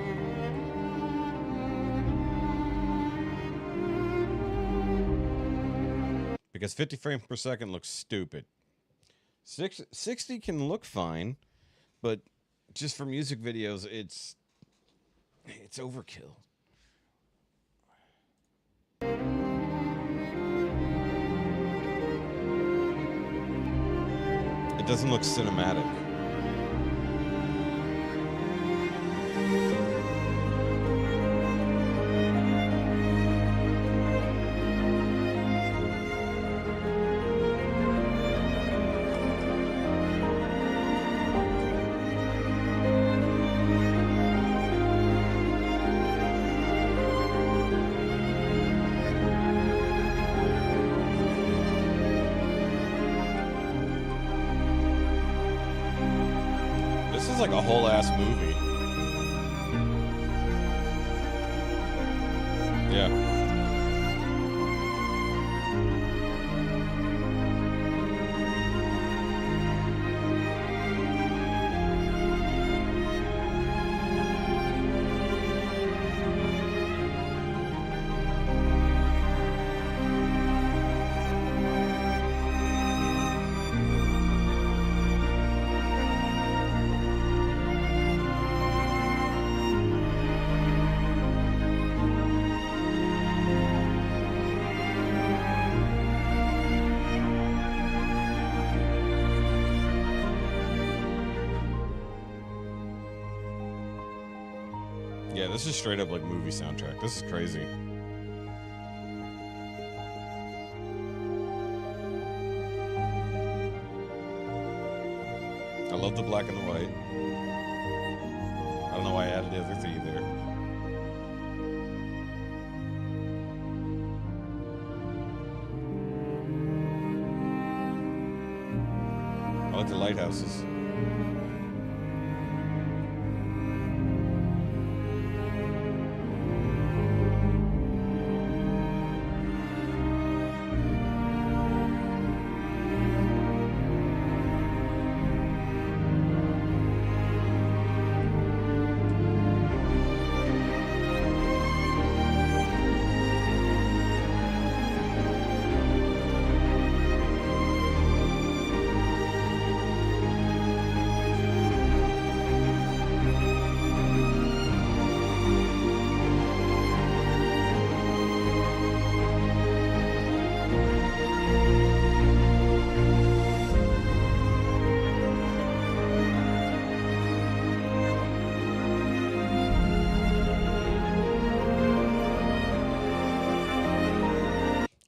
Because 50 frames per second looks stupid. 60 can look fine, but just for music videos, it's overkill. It doesn't look cinematic. This is like a whole ass movie. Yeah. Yeah, this is straight up like movie soundtrack. This is crazy. I love the black and the white. I don't know why I added the other three there. I like the lighthouses.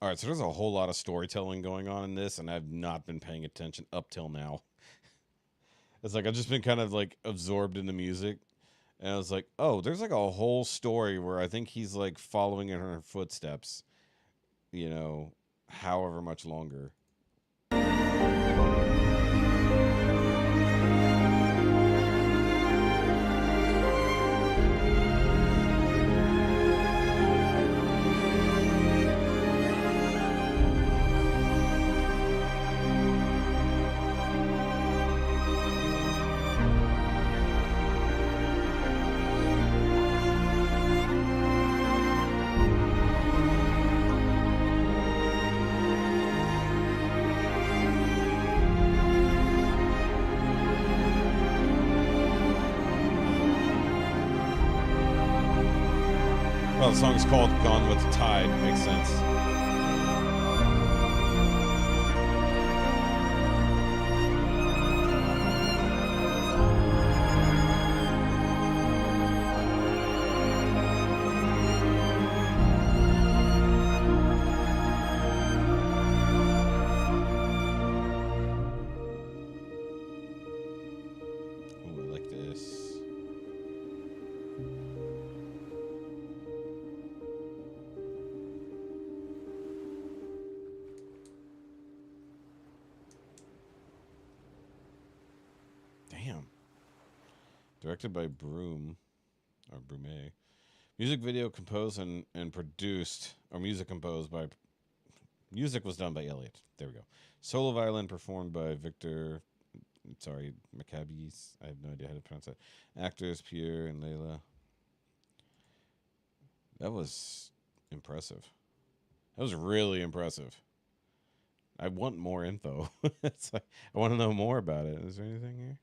All right, so there's a whole lot of storytelling going on in this, and I've not been paying attention up till now. It's like I've just been kind of like absorbed in the music, and I was like, oh, there's like a whole story where I think he's like following in her footsteps, you know, however much longer. Well, the song is called Gone with the Tide. Makes sense. Ooh, I like this. Damn. Directed by Broom, or Brume. Music video composed and produced, or music composed by, music was done by Elliot. There we go. Solo violin performed by Victor, sorry, Maccabees. I have no idea how to pronounce that. Actors, Pierre and Layla. That was impressive. That was really impressive. I want more info. It's like, I want to know more about it. Is there anything here?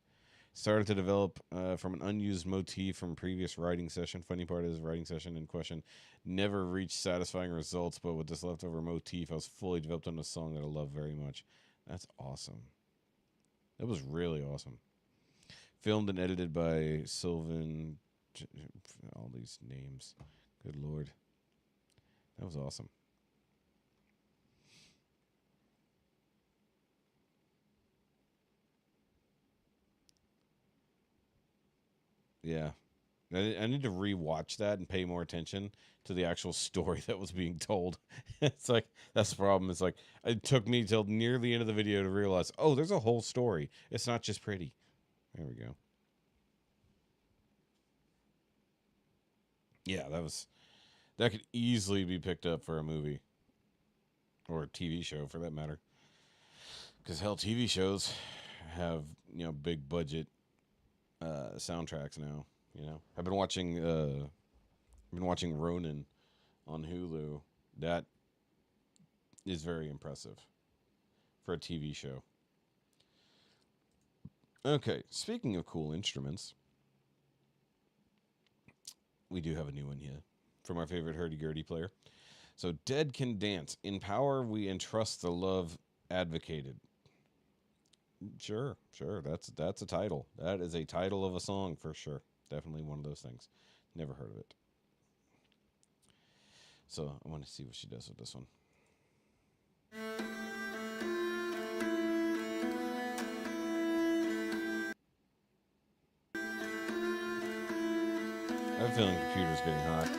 Started to develop from an unused motif from previous writing session. Funny part is, writing session in question never reached satisfying results, but with this leftover motif, I was fully developed on a song that I love very much. That's awesome. That was really awesome. Filmed and edited by Sylvan. All these names. Good Lord. That was awesome. Yeah. I need to rewatch that and pay more attention to the actual story that was being told. It's like, that's the problem. It's like, it took me till near the end of the video to realize, oh, there's a whole story. It's not just pretty. There we go. Yeah, that could easily be picked up for a movie or a TV show for that matter. Because hell, TV shows have, you know, big budget soundtracks now. You know, I've been watching Ronin on Hulu. That is very impressive for a TV show. Okay, speaking of cool instruments, we do have a new one here from our favorite hurdy-gurdy player. So, Dead Can Dance. In power, we entrust the love advocated. Sure. That's a title. That is a title of a song for sure. Definitely one of those things. Never heard of it. So I want to see what she does with this one. I have a feeling the computer's getting hot.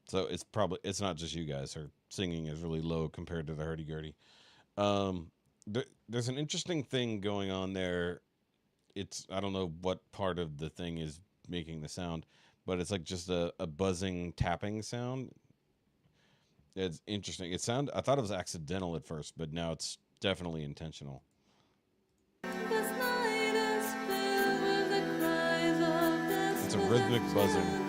So it's not just you guys. Her singing is really low compared to the hurdy-gurdy. There's an interesting thing going on there. I don't know what part of the thing is making the sound, but it's like just a buzzing tapping sound. It's interesting. I thought it was accidental at first, but now it's definitely intentional. It's a rhythmic buzzing.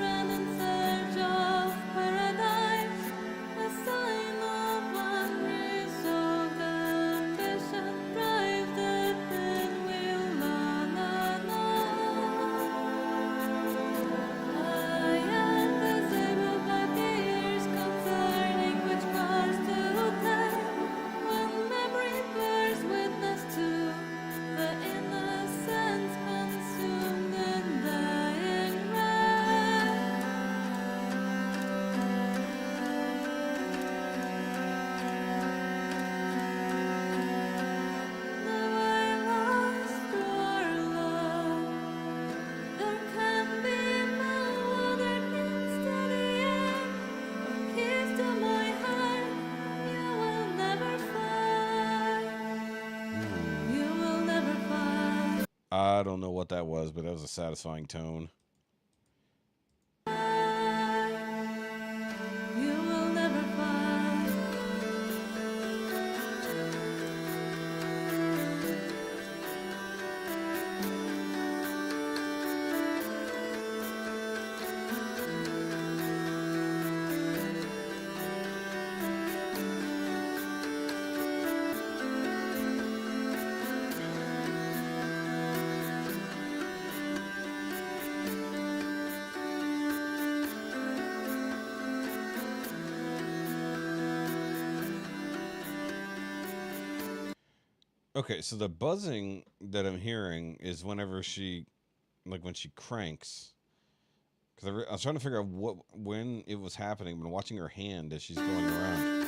I don't know what that was, but that was a satisfying tone. Okay, so the buzzing that I'm hearing is whenever she, like when she cranks. Because I was trying to figure out when it was happening. I've been watching her hand as she's going around.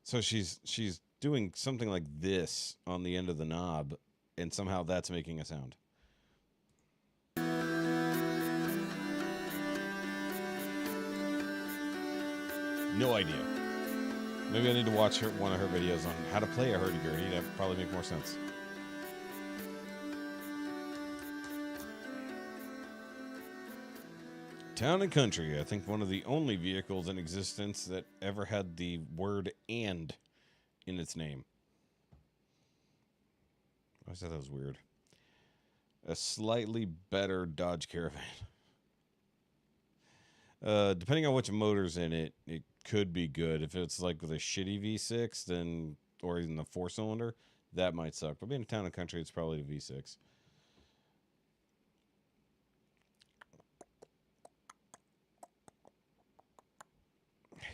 So she's doing something like this on the end of the knob, and somehow that's making a sound. No idea. Maybe I need to watch one of her videos on how to play a hurdy-gurdy. That'd probably make more sense. Town and Country, I think one of the only vehicles in existence that ever had the word "and" in its name. I always thought that was weird. A slightly better Dodge Caravan. Depending on which motor's in it, it could be good. If it's like with a shitty V6, then, or even the 4-cylinder, that might suck. But being a Town and Country, it's probably the V6.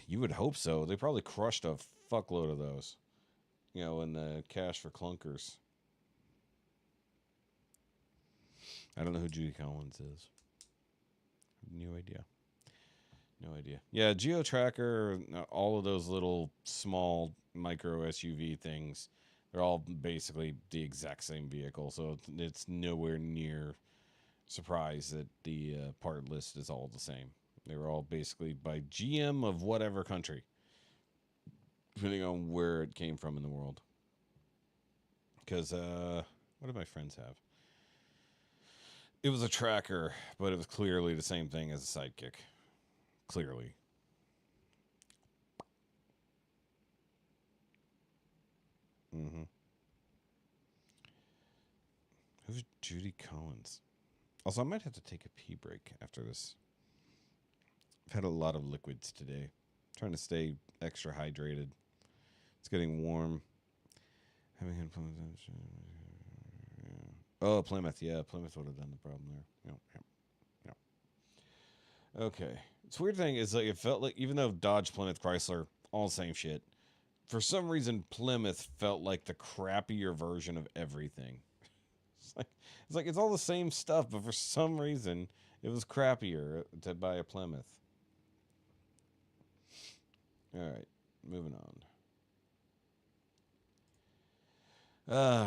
You would hope so. They probably crushed a fuckload of those, you know, in the Cash for Clunkers. I don't know who Judy Collins is. No idea. No idea. Yeah, GeoTracker, all of those little small micro SUV things, they're all basically the exact same vehicle. So it's nowhere near surprise that the part list is all the same. They were all basically by GM of whatever country, depending on where it came from in the world. Because, what did my friends have? It was a Tracker, but it was clearly the same thing as a Sidekick. Clearly. Who's Judy Collins? Also, I might have to take a pee break after this. I've had a lot of liquids today. Trying to stay extra hydrated. It's getting warm. Having had Oh, Plymouth. Yeah, Plymouth would have done the problem there. Yep. Okay. It's weird thing is like it felt like even though Dodge, Plymouth, Chrysler, all the same shit. For some reason, Plymouth felt like the crappier version of everything. It's all the same stuff, but for some reason, it was crappier to buy a Plymouth. All right, moving on.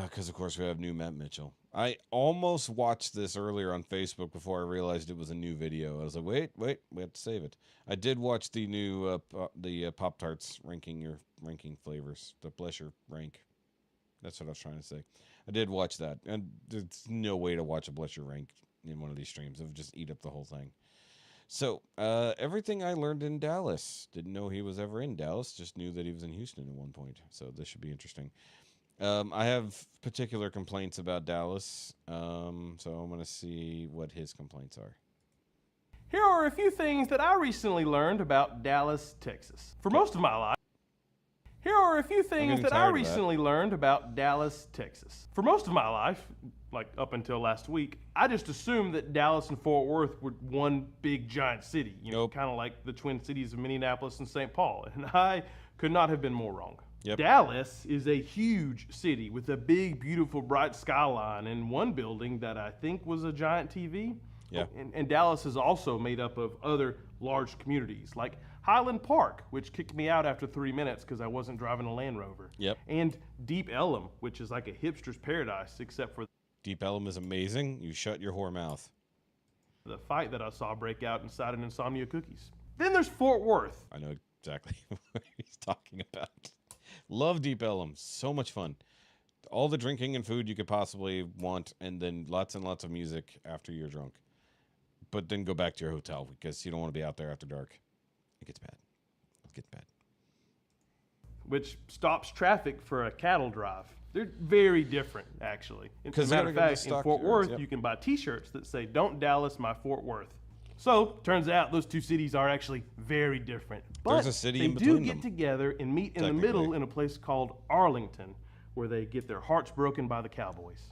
Because of course we have new Matt Mitchell. I almost watched this earlier on Facebook before I realized it was a new video. I was like, wait, we have to save it. I did watch the new Pop-Tarts ranking flavors. The bless your rank. That's what I was trying to say. I did watch that, and there's no way to watch a Bless Your Rank in one of these streams. It would just eat up the whole thing. So, everything I learned in Dallas. Didn't know he was ever in Dallas. Just knew that he was in Houston at one point. So this should be interesting. I have particular complaints about Dallas. So I'm going to see what his complaints are. Here are a few things that I recently learned about Dallas, Texas. For most of my life, here are a few things getting that I tired of that. recently learned about Dallas, Texas. For most of my life, like up until last week, I just assumed that Dallas and Fort Worth were one big giant city, you know, Nope. kind of like the twin cities of Minneapolis and St. Paul. And I could not have been more wrong. Yep. Dallas is a huge city with a big, beautiful, bright skyline and one building that I think was a giant TV. Yeah. And Dallas is also made up of other large communities like Highland Park, which kicked me out after 3 minutes because I wasn't driving a Land Rover. Yep. And Deep Ellum, which is like a hipster's paradise, except for Deep Ellum is amazing. You shut your whore mouth. the fight that I saw break out inside an Insomnia Cookies. Then there's Fort Worth. I know exactly what he's talking about. Love Deep Ellum. So much fun. All the drinking and food you could possibly want, and then lots and lots of music after you're drunk. But then go back to your hotel because you don't want to be out there after dark. It gets bad. It gets bad. Which stops traffic for a cattle drive. They're very different, actually. As 'Cause a matter they of gotta go to fact, in stock Fort yards, Worth, yep. you can buy T-shirts that say "Don't Dallas my Fort Worth." So turns out those two cities are actually very different. But There's a city they in do between get them. together and meet in the Technically. middle in a place called Arlington, where they get their hearts broken by the Cowboys,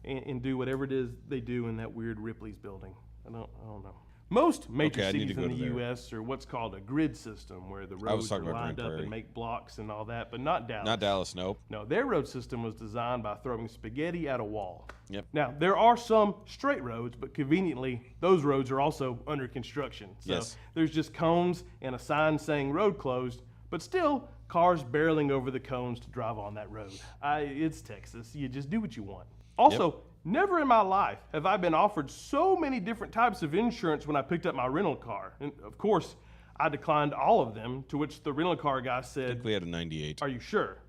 and do whatever it is they do in that weird Ripley's building. I don't know. Most major Okay, I need to cities go in to the there. U.S. are what's called a grid system, where the was roads are talking about lined Grand up Prairie. and make blocks and all that, but not Dallas. Not Dallas, nope. No, their road system was designed by throwing spaghetti at a wall. Yep. Now, there are some straight roads, but conveniently, those roads are also under construction. So Yes. there's just cones and a sign saying road closed, but still cars barreling over the cones to drive on that road. It's Texas. You just do what you want. Also, never in my life have I been offered so many different types of insurance when I picked up my rental car. And of course, I declined all of them, to which the rental car guy said, We had a 98. "Are you sure?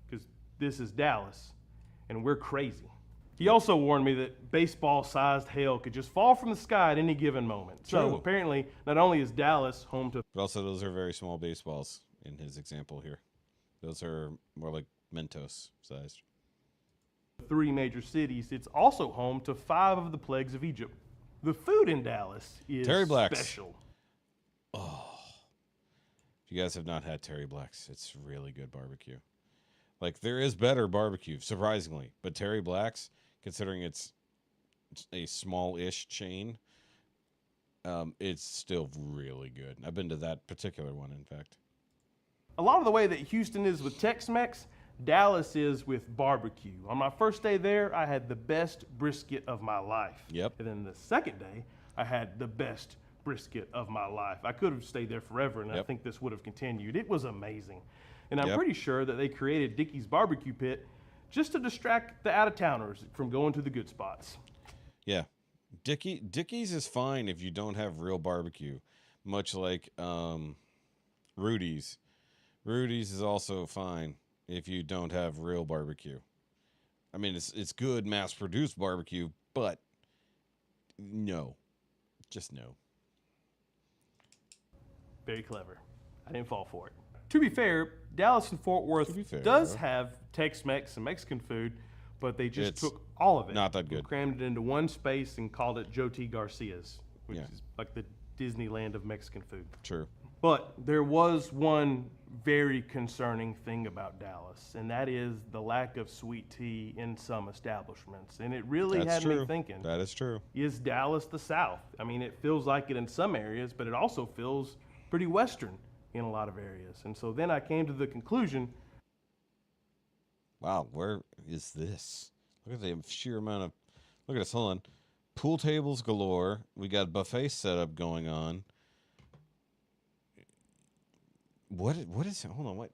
Because this is Dallas, and we're crazy." He also warned me that baseball-sized hail could just fall from the sky at any given moment. So True. apparently, not only is Dallas home to But also, those are very small baseballs in his example here. Those are more like Mentos sized. 3 major cities, it's also home to 5 of the plagues of Egypt. The food in Dallas is Terry Black's. special. If you guys have not had Terry Black's, it's really good barbecue. Like, there is better barbecue, surprisingly. But Terry Black's, considering it's a small-ish chain, it's still really good. I've been to that particular one, in fact. A lot of the way that Houston is with Tex-Mex, Dallas is with barbecue. On my first day there, I had the best brisket of my life. Yep. And then the second day, I had the best brisket of my life. I could have stayed there forever, and I Yep. think this would have continued. It was amazing. And I'm Yep. pretty sure that they created Dickey's Barbecue Pit just to distract the out-of-towners from going to the good spots. Yeah. Dickey's is fine if you don't have real barbecue, much like Rudy's. Rudy's is also fine if you don't have real barbecue. I mean, it's good mass-produced barbecue, but no. Just no. Very clever. I didn't fall for it. To be fair, Dallas and Fort Worth be fair. does have Tex-Mex and Mexican food, but they just It's took all of it. not that and good. Crammed it into one space and called it Joe T. Garcia's, which Yeah. is like the Disneyland of Mexican food. True. But there was one very concerning thing about Dallas, and that is the lack of sweet tea in some establishments. And it really That's had true. me thinking, That is true. is Dallas the South? I mean, it feels like it in some areas, but it also feels pretty Western in a lot of areas. And so then I came to the conclusion, Wow, where is this? Look at the sheer amount of... Look at this, hold on. Pool tables galore. We got buffet setup going on. What is it? Hold on, what?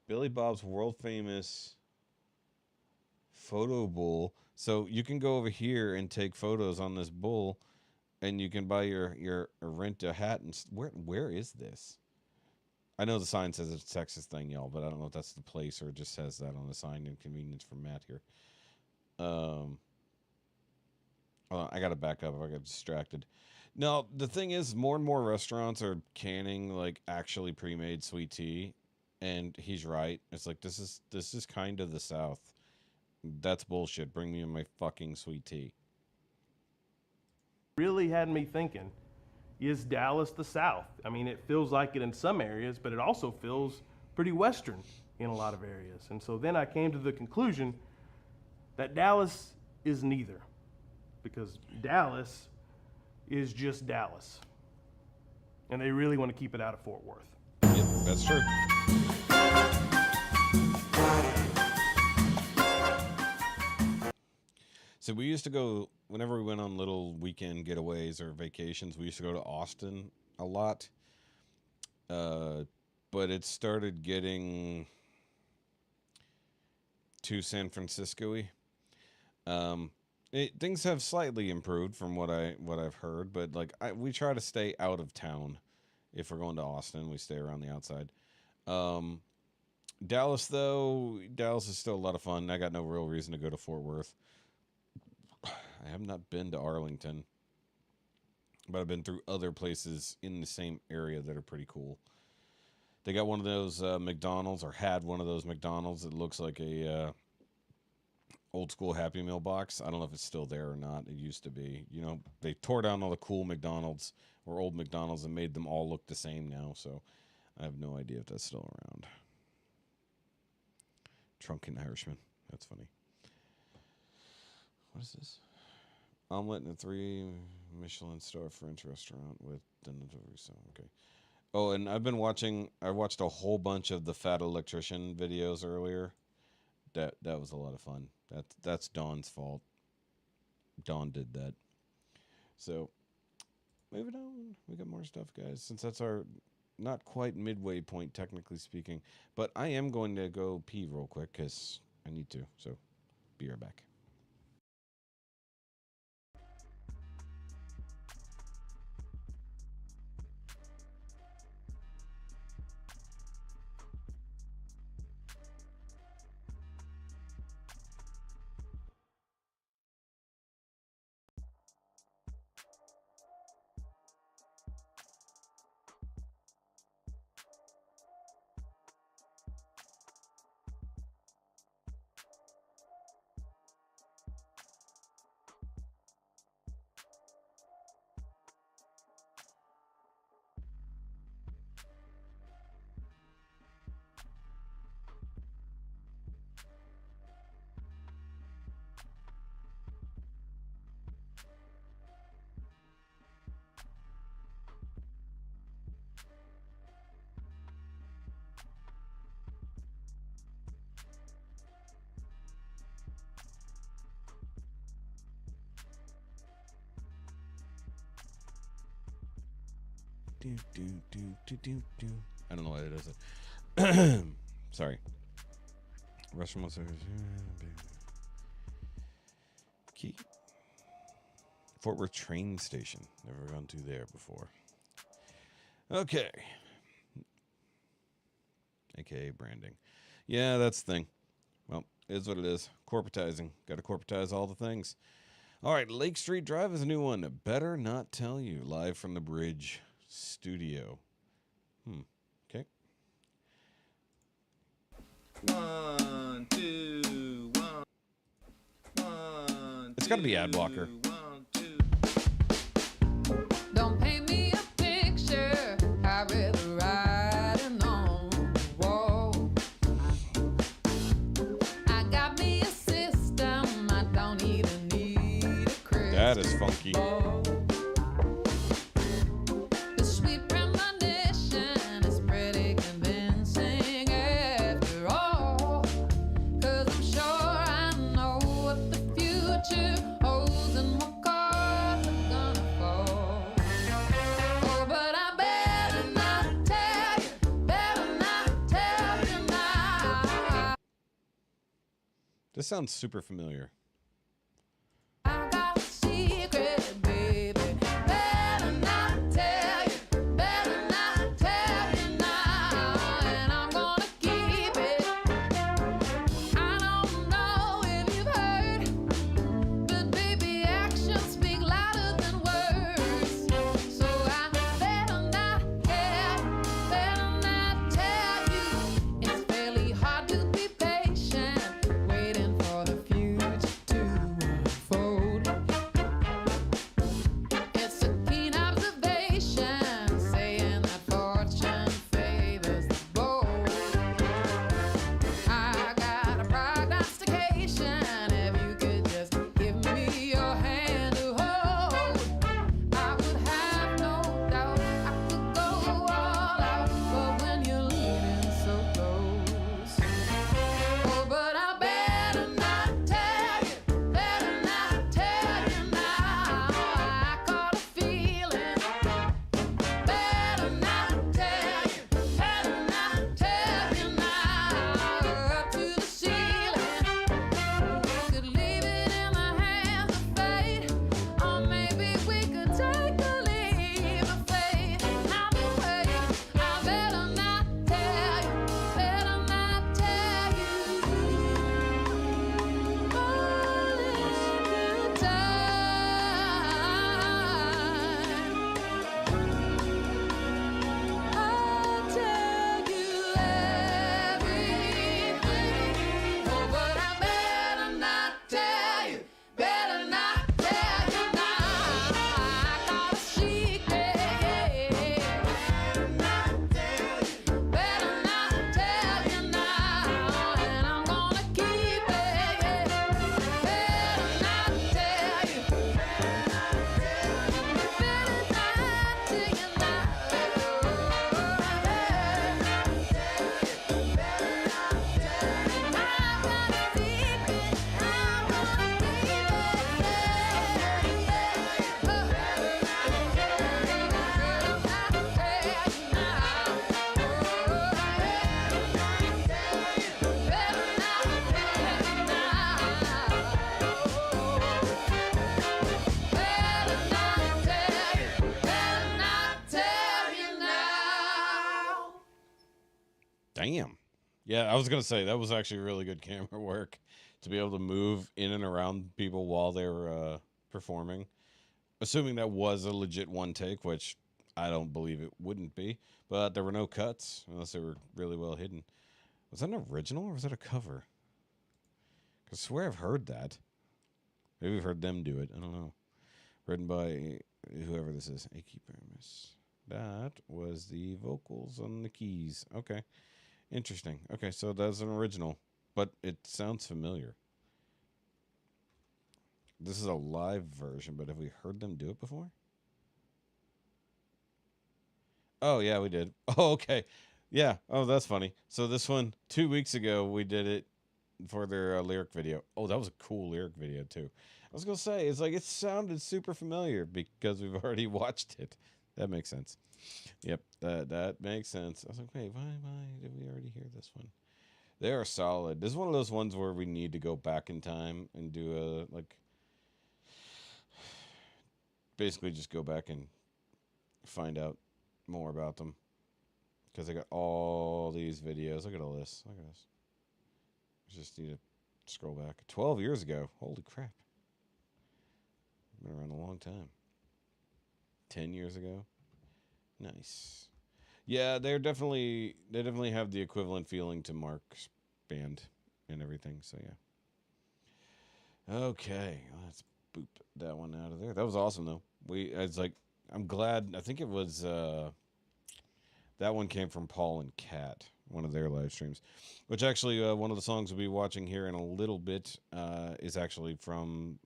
Billy Bob's world famous photo bull. So you can go over here and take photos on this bull, and you can buy your rent a hat and where is this? I know the sign says it's a Texas thing, y'all, but I don't know if that's the place or it just says that on the sign. Inconvenience for Matt here. Hold on, I gotta back up. I got distracted. No, the thing is, more and more restaurants are canning like actually pre-made sweet tea, and he's right. It's like this is kind of the South. That's bullshit. Bring me my fucking sweet tea. Really had me thinking, is Dallas the South? I mean, it feels like it in some areas, but it also feels pretty Western in a lot of areas. And so then I came to the conclusion that Dallas is neither, because Dallas is just Dallas. And they really want to keep it out of Fort Worth. Yep, that's true. So we used to go, whenever we went on little weekend getaways or vacations, we used to go to Austin a lot. But it started getting too San Francisco-y. Things have slightly improved from what I've heard, but like we try to stay out of town. If we're going to Austin, we stay around the outside. Dallas, though, Dallas is still a lot of fun. I got no real reason to go to Fort Worth. I have not been to Arlington, but I've been through other places in the same area that are pretty cool. They got one of those McDonald's, or had one of those McDonald's that looks like a old school Happy Meal box. I don't know if it's still there or not. It used to be. You know, they tore down all the cool McDonald's or old McDonald's and made them all look the same now. So I have no idea if that's still around. Drunken Irishman. That's funny. What is this? Omelet in a 3 Michelin star French restaurant with delivery. So okay. Oh, and I watched a whole bunch of the Fat Electrician videos earlier. That was a lot of fun. That's Dawn's fault. Dawn did that. So moving on. We got more stuff, guys. Since that's our not quite midway point, technically speaking. But I am going to go pee real quick because I need to. So be right back. I don't know why it does it. Sorry. Restaurant service. Key. Fort Worth train station. Never gone to there before. Okay. AKA branding. Yeah, that's the thing. Well, it is what it is. Corporatizing. Got to corporatize all the things. All right, Lake Street Drive is a new one. Better Not Tell You. Live from the Bridge Studio. Okay. 1, 2, 1. 1. It's got to be ad blocker. 1, 2. Don't paint me a picture. I'd rather writing on the wall. I got me a system. I don't even need a crystal That is funky. ball. The sweet premonition is pretty convincing after all. 'Cause I'm sure I know what the future holds and what cards are gonna fall. Oh, but I better not tell you now. This sounds super familiar. I got a secret, baby. Better not tell you now. Damn. Yeah, I was gonna say that was actually really good camera work to be able to move in and around people while they were performing. Assuming that was a legit one take, which I don't believe it wouldn't be, but there were no cuts unless they were really well hidden. Was that an original or was that a cover? I swear I've heard that. Maybe we've heard them do it. I don't know. Written by whoever this is. Aki Paramus. That was the vocals on the keys. Okay. Interesting. Okay, so that's an original, but it sounds familiar. This is a live version, but have we heard them do it before? Oh, yeah, we did. Oh, okay. Yeah. Oh, that's funny. So this one, 2 weeks ago, we did it for their lyric video. Oh, that was a cool lyric video, too. I was going to say, it's like it sounded super familiar because we've already watched it. That makes sense. Yep, that makes sense. I was like, wait, why did we already hear this one? They are solid. This is one of those ones where we need to go back in time and do a, like, basically just go back and find out more about them. Because I got all these videos. Look at all this. Look at this. I just need to scroll back. 12 years ago. Holy crap. Been around a long time. 10 years ago. Nice. Yeah, they definitely have the equivalent feeling to Mark's band and everything. So yeah. Okay, let's boop that one out of there. That was awesome though. I'm glad. I think it was that one came from Paul and Kat, one of their live streams. Which actually one of the songs we'll be watching here in a little bit is actually from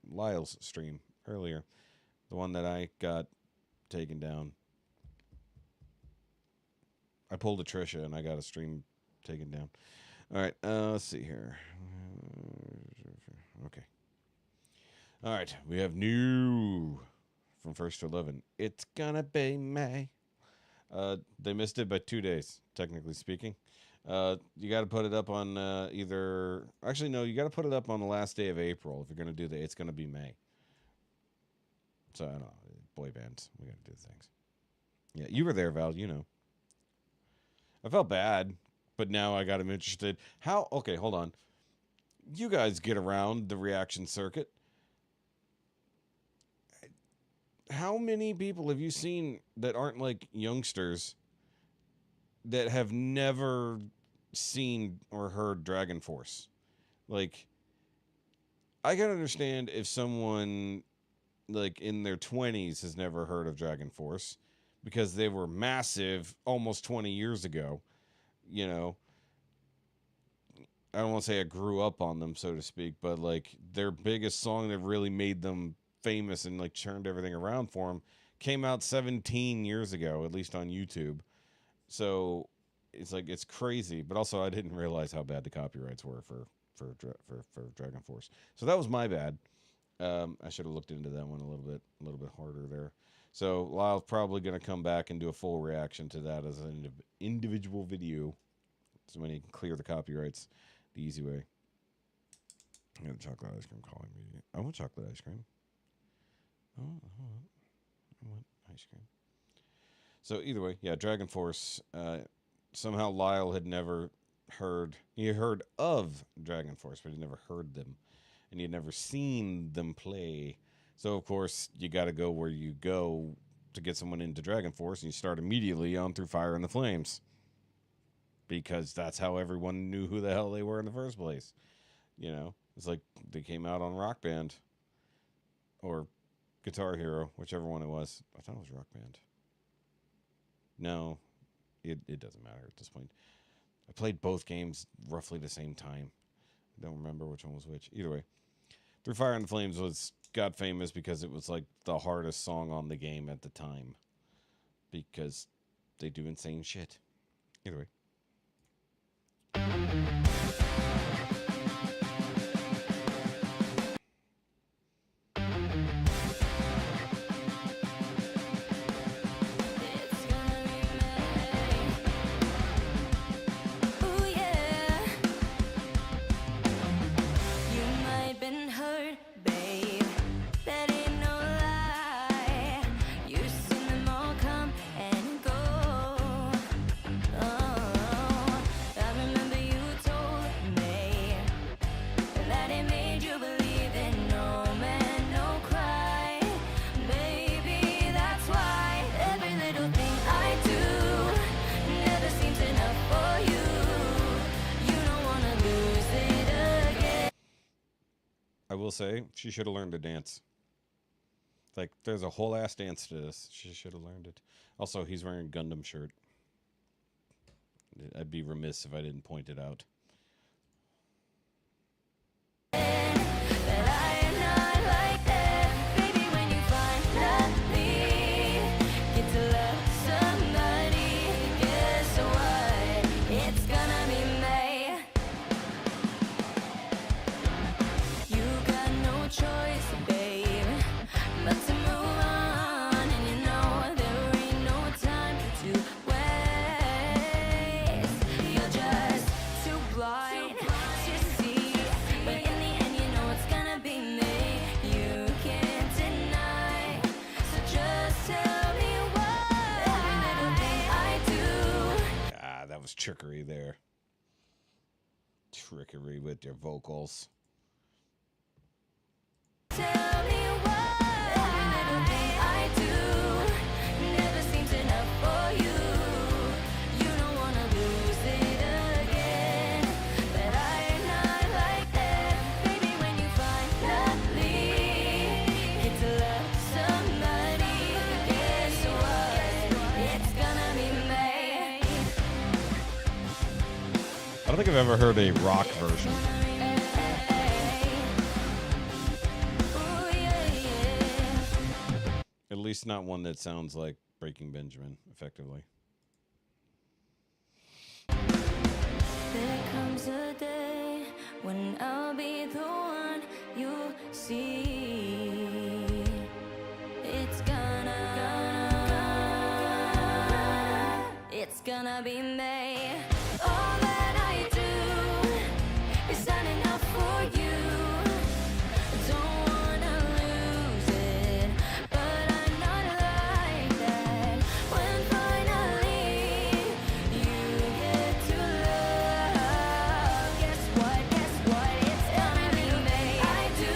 Lyle's stream earlier, the one that I got taken down. I pulled a Trisha and I got a stream taken down. All right, let's see here. Okay. All right, we have new from 1st to 11. It's gonna be May. They missed it by 2 days, technically speaking. You got to put it up on either. Actually, no, you got to put it up on the last day of April if you're gonna do that. It's gonna be May. So I don't know, boy bands. We got to do things. Yeah, you were there, Val. You know. I felt bad, but now I got him interested. How? Okay, hold on. You guys get around the reaction circuit. How many people have you seen that aren't like youngsters that have never seen or heard Dragon Force? Like, I can understand if someone like in their 20s has never heard of Dragon Force, because they were massive almost 20 years ago, you know. I don't want to say I grew up on them, so to speak, but like their biggest song that really made them famous and like turned everything around for them came out 17 years ago, at least on YouTube. So it's like, it's crazy, but also I didn't realize how bad the copyrights were for Dragon Force. So that was my bad. I should have looked into that one a little bit harder there. So Lyle's probably going to come back and do a full reaction to that as an individual video. So when he can clear the copyrights the easy way. I got chocolate ice cream calling me. I want chocolate ice cream. Oh, I want ice cream. So either way, yeah, Dragon Force. Somehow Lyle had never heard. He heard of Dragon Force, but he never heard them. And he had never seen them play. So, of course, you got to go where you go to get someone into Dragon Force, and you start immediately on Through Fire and the Flames. Because that's how everyone knew who the hell they were in the first place. You know, it's like they came out on Rock Band or Guitar Hero, whichever one it was. I thought it was Rock Band. No, it doesn't matter at this point. I played both games roughly the same time. I don't remember which one was which. Either way, Through Fire and the Flames got famous because it was like the hardest song on the game at the time. Because they do insane shit. Either way. You've seen them all come and go. Oh. will say she should have learned to dance. Like, there's a whole ass dance to this. She should have learned it. Also, he's wearing a Gundam shirt. I'd be remiss if I didn't point it out. Trickery there. Trickery with your vocals. Tell me what every little thing I do never seems enough for you. You don't wanna lose it again, but I am not like that. Baby, when you finally get to love somebody, guess what? It's gonna be me. I don't think I've ever heard a rock version. At least not one that sounds like Breaking Benjamin, effectively. There comes a day when I'll be the one you see. It's gonna be me. All that I do is not enough for you. Don't wanna lose it, but I'm not like that. When finally you get to love, guess what? It's gonna be me. I do.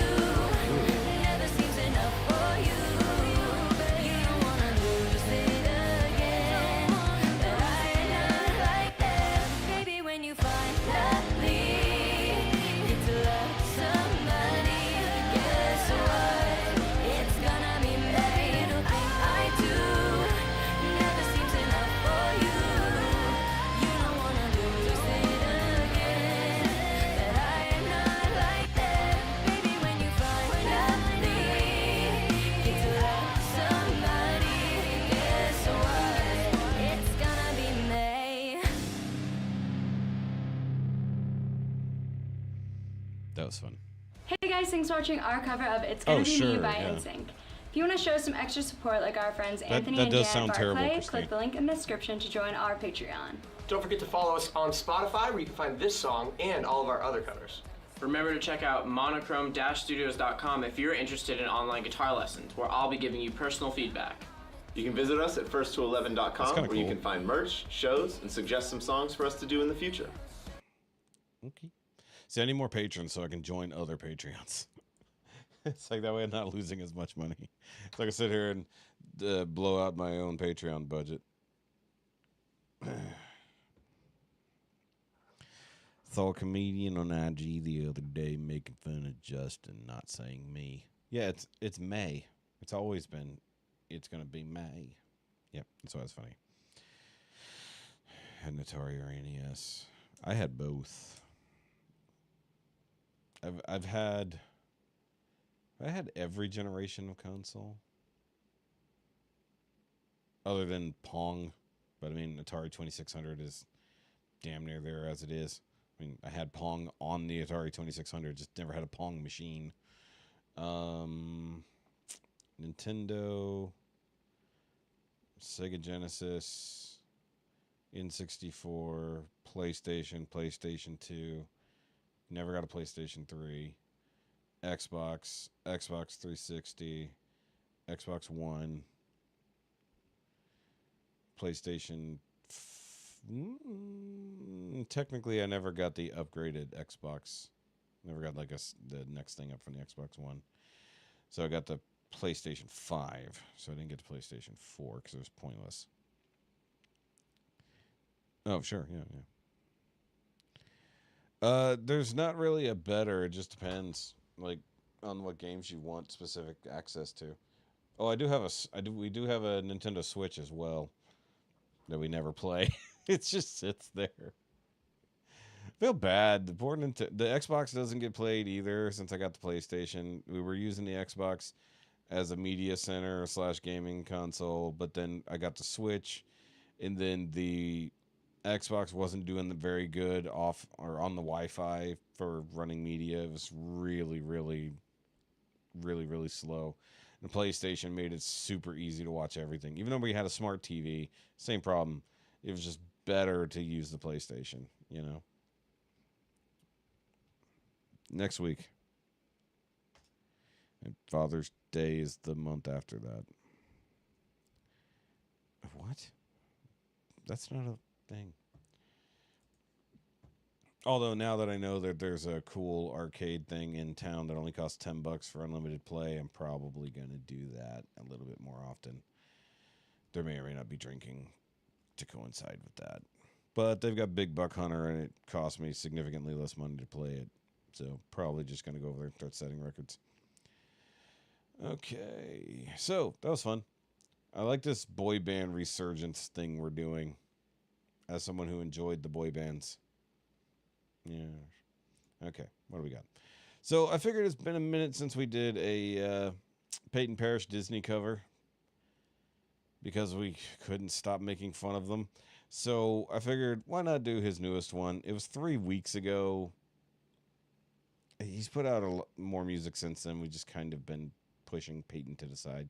Never seems enough for you. You don't wanna lose it again, but I'm not like that. Baby, when you finally get to love somebody, guess what? It's gonna be me. Little thing I do never seems enough for you. You don't wanna lose it again, but I am not like that. Baby, when you finally get to love somebody, guess what? It's gonna be me. That was fun. Hey guys, thanks for watching our cover of It's Gonna Oh, Be sure, Me by yeah. NSYNC. If you want to show some extra support like our friends Anthony that and does Jan sound terrible, Barclay, Christine. click the link in the description to join our Patreon. Don't forget to follow us on Spotify, where you can find this song and all of our other covers. Remember to check out monochrome-studios.com if you're interested in online guitar lessons, where I'll be giving you personal feedback. You can visit us at That's first211.com, kinda where you cool. can find merch, shows, and suggest some songs for us to do in the future. Okay. See, I need more patrons so I can join other Patreons. It's like that way I'm not losing as much money. It's like I sit here and blow out my own Patreon budget. Saw a comedian on IG the other day making fun of Justin, not saying me. Yeah, it's May. It's always been. It's gonna be May. Yep, that's why it's funny. Had an Atari or NES. I had both. I've had every generation of console, other than Pong. But I mean, Atari 2600 is damn near there as it is. I mean, I had Pong on the Atari 2600, just never had a Pong machine. Nintendo, Sega Genesis, N64, PlayStation, PlayStation 2. Never got a PlayStation 3. Xbox, Xbox 360, Xbox One, PlayStation. Technically, I never got the upgraded Xbox. Never got like the next thing up from the Xbox One. So I got the PlayStation 5. So I didn't get the PlayStation 4 because it was pointless. Oh, sure. Yeah. There's not really a better. It just depends. Like, on what games you want specific access to. Oh, I do have we do have a Nintendo Switch as well that we never play. It just sits there. I feel bad. The Xbox doesn't get played either since I got the PlayStation. We were using the Xbox as a media center / gaming console, but then I got the Switch, and then the Xbox wasn't doing very good off or on the Wi-Fi for running media. It was really, really, really, really slow. And PlayStation made it super easy to watch everything. Even though we had a smart TV, same problem. It was just better to use the PlayStation, you know. Next week. And Father's Day is the month after that. What? That's not a thing. Although now that I know that there's a cool arcade thing in town that only costs $10 for unlimited play, I'm probably going to do that a little bit more often. There may or may not be drinking to coincide with that. But they've got Big Buck Hunter, and it costs me significantly less money to play it. So probably just going to go over there and start setting records. Okay. So that was fun. I like this boy band resurgence thing we're doing as someone who enjoyed the boy bands. Yeah. Okay. What do we got? So I figured it's been a minute since we did a Peyton Parrish Disney cover because we couldn't stop making fun of them. So I figured, why not do his newest one? It was 3 weeks ago. He's put out more music since then. We just kind of been pushing Peyton to the side.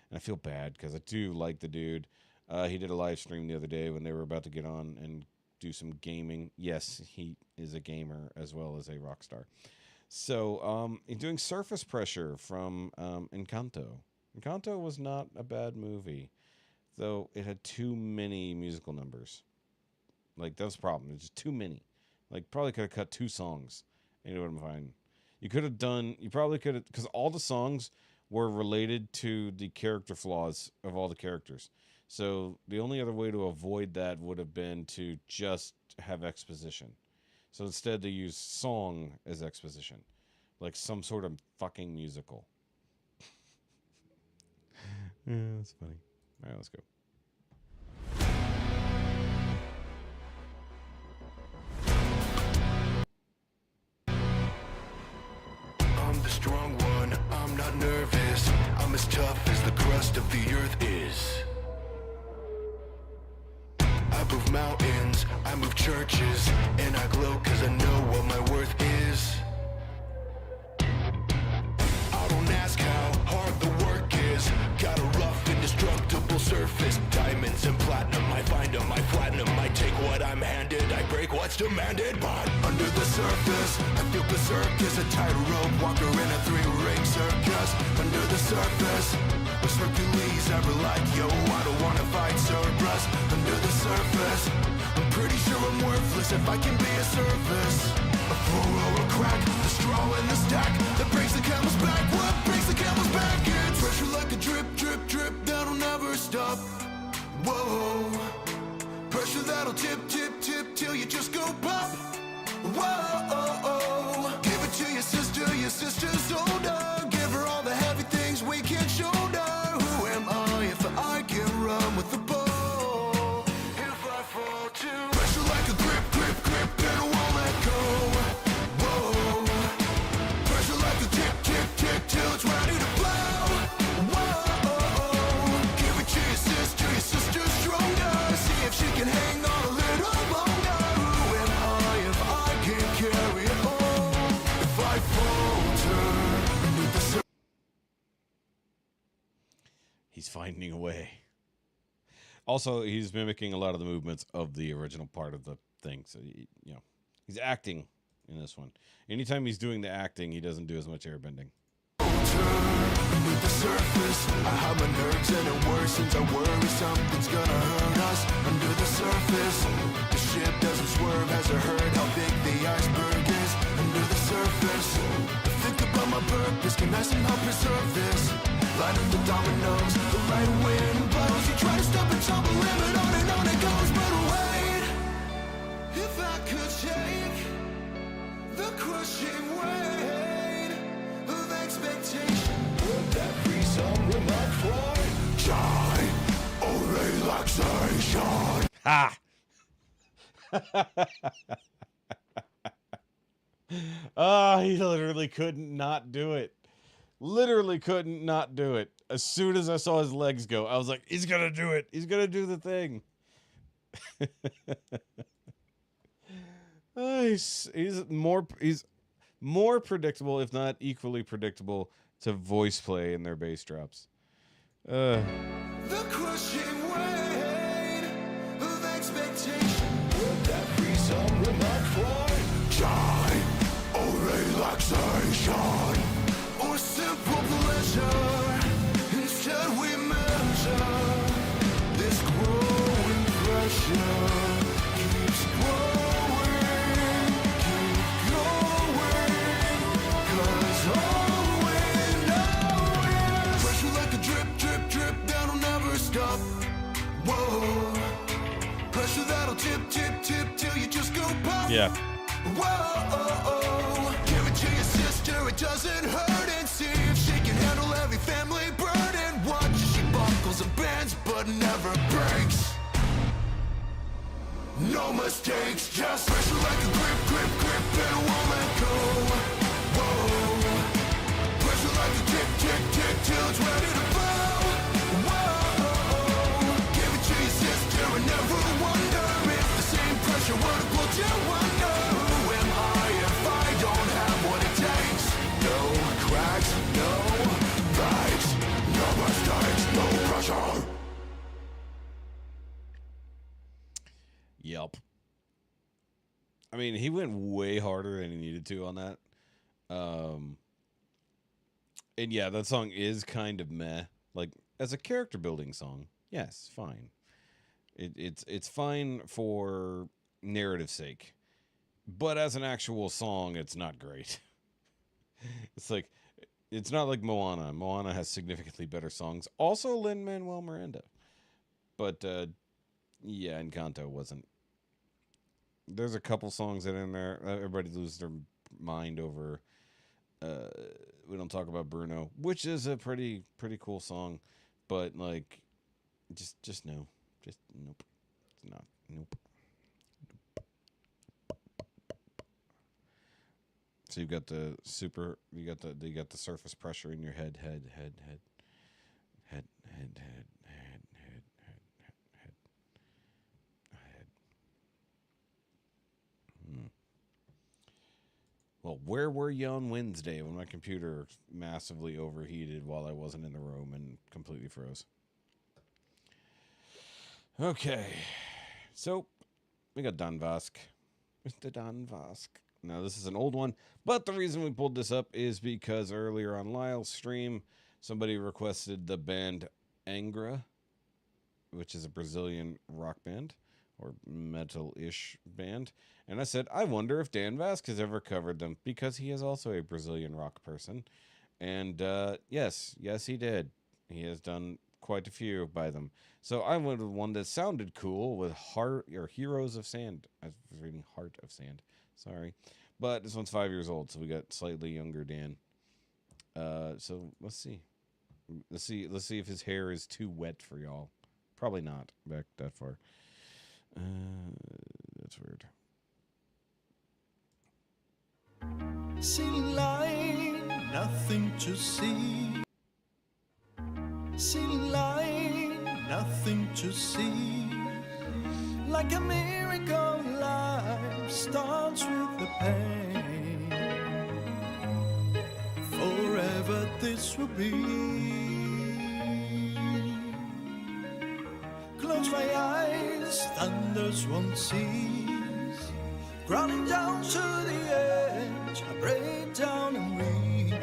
And I feel bad because I do like the dude. He did a live stream the other day when they were about to get on and do some gaming. Yes, he is a gamer as well as a rock star. So he's doing Surface Pressure from Encanto. Encanto was not a bad movie, though it had too many musical numbers. Like, that was the problem. It's just too many. Like, probably could have cut 2 songs. You know what I'm fine. You could have done, you probably could have, because all the songs were related to the character flaws of all the characters. So the only other way to avoid that would have been to just have exposition. So instead they use song as exposition. Like some sort of fucking musical. Yeah, that's funny. All right, let's go. I'm the strong one, I'm not nervous. I'm as tough as the crust of the earth is. I move mountains, I move churches, and I glow cause I know what my worth is. I don't ask how hard the work is. Got a rough, indestructible surface. Diamonds and platinum, I find them, I flatten them. I take what I'm handed, I break what's demanded. But under the surface, I feel berserk as a tightrope walker in a 3-ring circus. Under the surface, with Hercules, I like, yo, I don't wanna fight Cerberus. Under the surface, I'm pretty sure I'm worthless if I can be a service. A floor or a crack, the straw in the stack that breaks the camel's back. What breaks the camel's back? It's pressure like a drip, drip, drip that'll never stop. Whoa, pressure that'll tip, tip, tip till you just go pop. Whoa, give it to your sister's older. Give her all the heavy things we can't shoulder. Who am I if I can run with the ball? If I fall too, pressure like a grip, grip, grip, and I won't let go. Whoa, pressure like a tick, tick, tick till it's ready to blow. Whoa, give it to your sister's stronger. See if she can hang on a little longer. Who am I if I can't carry it all? If I falter beneath the surface. He's finding a way. Also, he's mimicking a lot of the movements of the original part of the thing. So, you know, he's acting in this one. Anytime he's doing the acting, he doesn't do as much airbending. Beneath the surface, I hide my nerves and it worsens. I worry something's gonna hurt us. Under the surface, the ship doesn't swerve. Has it heard how big the iceberg is? Under the surface, I think about my purpose. Can I somehow preserve this? Line up the dominoes, the right wind blows. You try to stop and tumble, limit on it goes. But wait, if I could take the crushing weight of expectation. Ha! He literally couldn't not do it. Literally couldn't not do it. As soon as I saw his legs go, I was like, he's gonna do it. He's gonna do the thing. He's more predictable, if not equally predictable, to voice play in their bass drops. The crushing weight of expectation. Would that be some remark for joy or relaxation or simple pleasure? Instead we measure this growing pressure. Keeps growing, keep going, 'cause all we know is pressure like a drip, drip, drip that'll never stop. Whoa, pressure that'll tip, tip, tip till you just go pop. Yeah. Whoa, give it to your sister, it doesn't hurt, and see if she can handle every family burden. Watch as she buckles and bends, but never breaks. No mistakes, just pressure like a grip, grip, grip, and won't let go. Whoa, pressure like a tick, tick, tick, till it's ready to blow. Whoa, give it to your sister and never wonder if the same pressure would have pulled you under. Who am I if I don't have what it takes? No cracks, no bites, no mistakes, no pressure. Yelp. I mean, he went way harder than he needed to on that. And yeah, that song is kind of meh. Like, as a character building song, yes, fine. It's fine for narrative sake. But as an actual song, it's not great. It's like, it's not like Moana. Moana has significantly better songs. Also Lin-Manuel Miranda. But, yeah, Encanto wasn't. There's a couple songs that are in there. Everybody loses their mind over. We don't talk about Bruno, which is a pretty cool song, but like, just no, just nope. It's not nope. So you got the surface pressure in your head. Well, where were you on Wednesday when my computer massively overheated while I wasn't in the room and completely froze? Okay. So, we got Don Vasc. Mr. Don Vasc. Now, this is an old one, but the reason we pulled this up is because earlier on Lyle's stream, somebody requested the band Angra, which is a Brazilian rock band, or metal-ish band. And I said, I wonder if Dan Vasc has ever covered them, because he is also a Brazilian rock person. And yes, he did. He has done quite a few by them. So I went with one that sounded cool with Heroes of Sand. I was reading Heart of Sand. Sorry. But this one's 5 years old, so we got slightly younger Dan. So let's see. Let's see if his hair is too wet for y'all. Probably not back that far. That's weird. See light, nothing to see. See light, nothing to see. Like a miracle, life starts with the pain. Forever this will be. Close my eyes, thunders won't cease. Grounding down to the edge, I break down and read.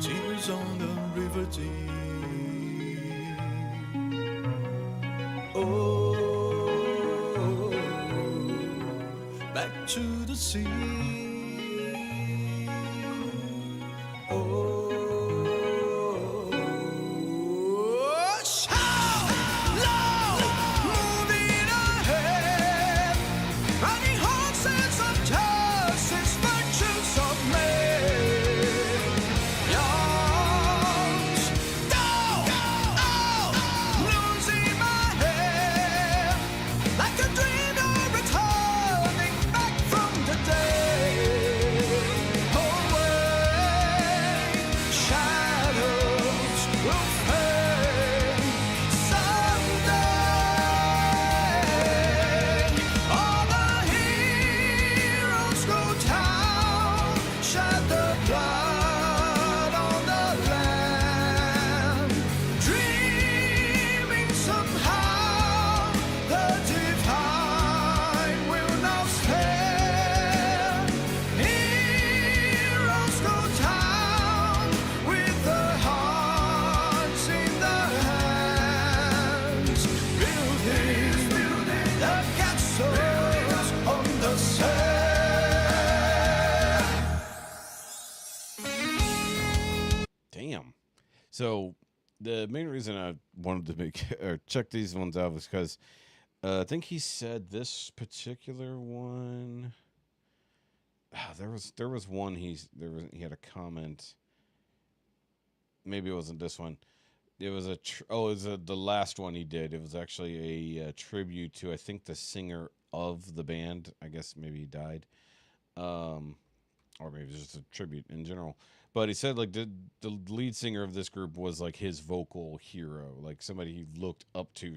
Tears on the river deep. Oh, back to the sea. Oh. So the main reason I wanted to make or check these ones out was because I think he said this particular one. There was one he had a comment. Maybe it wasn't this one. It was the last one he did. It was actually a tribute to, I think, the singer of the band. I guess maybe he died, or maybe it's just a tribute in general. But he said like the lead singer of this group was like his vocal hero, like somebody he looked up to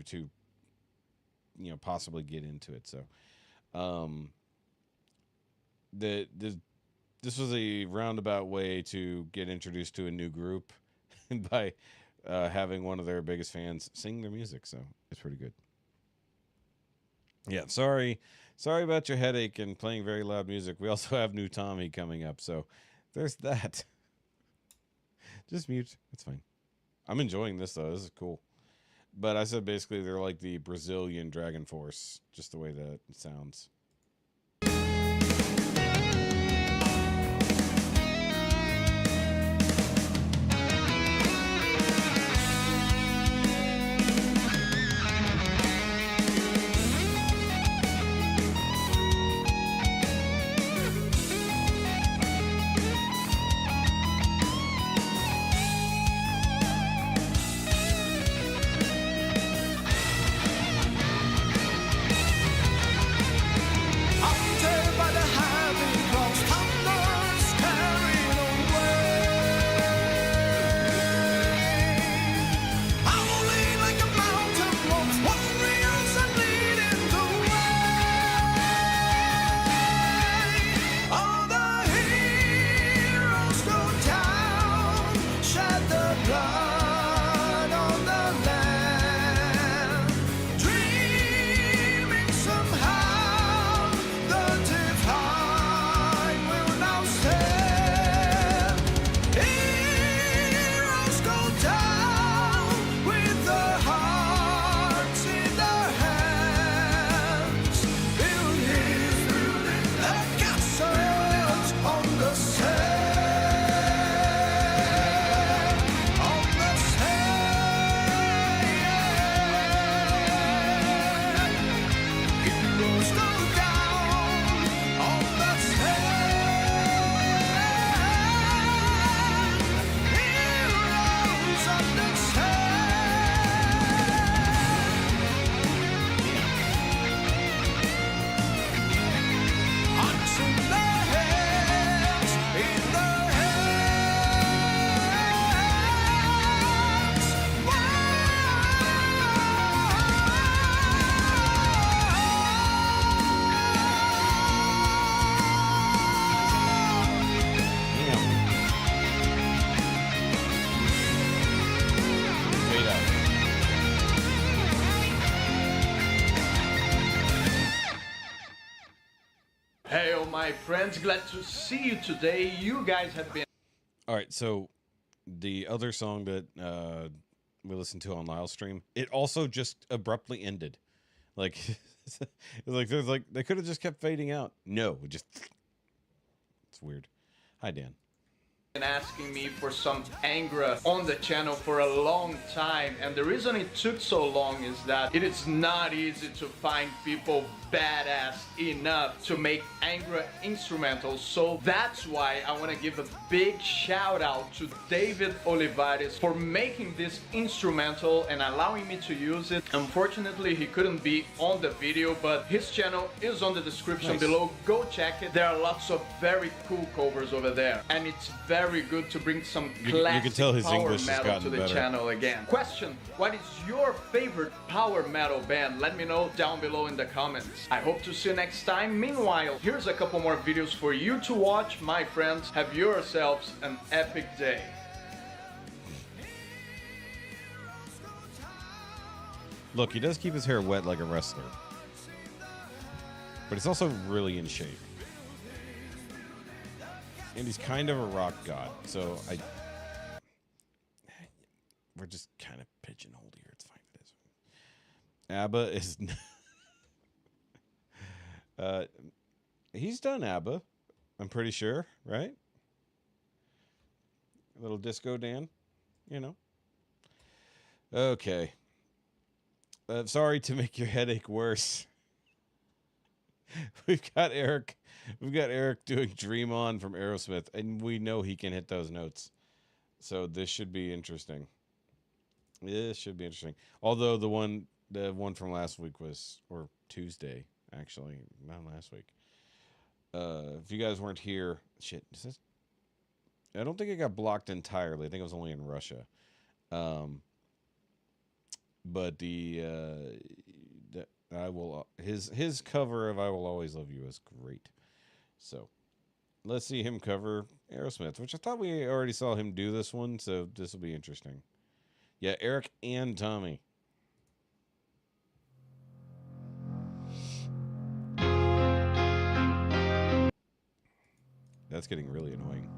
possibly get into it. So, this was a roundabout way to get introduced to a new group by having one of their biggest fans sing their music. So it's pretty good. Yeah, sorry about your headache and playing very loud music. We also have new Tommy coming up, so there's that. Just mute. It's fine. I'm enjoying this though. This is cool. But I said basically they're like the Brazilian Dragon Force, just the way that it sounds. My friends, glad to see you today. You guys have been... All right, so the other song that we listened to on Lyle's stream, it also just abruptly ended. Like, there's like they could have just kept fading out. No, it just... It's weird. Hi, Dan. Asking me for some Angra on the channel for a long time, and the reason it took so long is that it is not easy to find people badass enough to make Angra instrumentals. So that's why I want to give a big shout out to David Olivares for making this instrumental and allowing me to use it. Unfortunately, he couldn't be on the video, but his channel is on the description below. Go check it. There are lots of very cool covers over there, and it's very good to bring some classic power metal to the channel again. Question: what is your favorite power metal band? Let me know down below in the comments. I hope to see you next time. Meanwhile, here's a couple more videos for you to watch. My friends, have yourselves an epic day. Look, he does keep his hair wet like a wrestler, but he's also really in shape. And he's kind of a rock god, so we're just kind of pigeonholed here. It's fine. It is. ABBA is... he's done ABBA, I'm pretty sure, right? A little disco Dan, you know. Okay. Sorry to make your headache worse. We've got Eric doing Dream On from Aerosmith, and we know he can hit those notes. So this should be interesting. This should be interesting. Although the one from last week was, or Tuesday, actually, not last week. If you guys weren't here, shit, I don't think it got blocked entirely. I think it was only in Russia. But his cover of "I Will Always Love You" is great. So let's see him cover Aerosmith, which I thought we already saw him do this one. So this will be interesting. Yeah, Eric and Tommy. That's getting really annoying.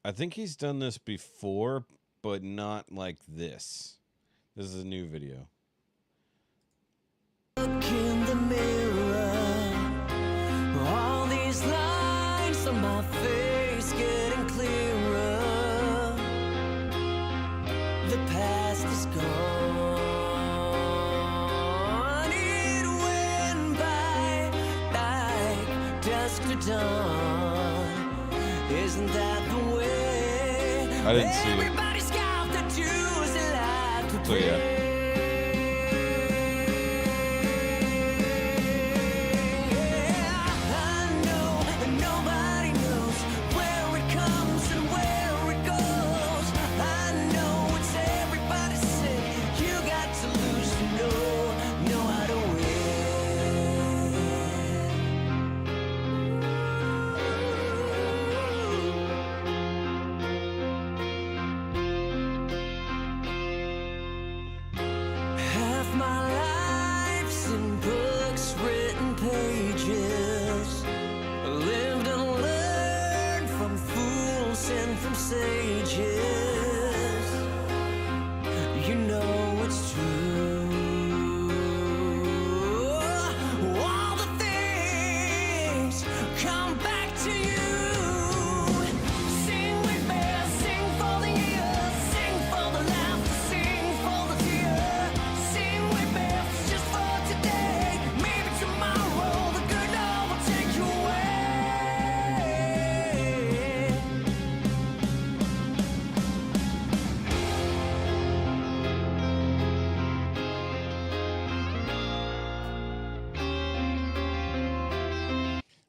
I think he's done this before, but not like this. This is a new video. Look in the mirror, all these lines on my face getting clearer. The past is gone. It went by like dusk to dawn. Isn't that the way? I didn't see it. Everybody's got the juice in life to So yeah. From sages, you know it's true. All the things come back to you. Sing with me, sing for the years, sing for the laughter, sing for the tears. Sing with me, just for today. Maybe tomorrow the good Lord will take you away.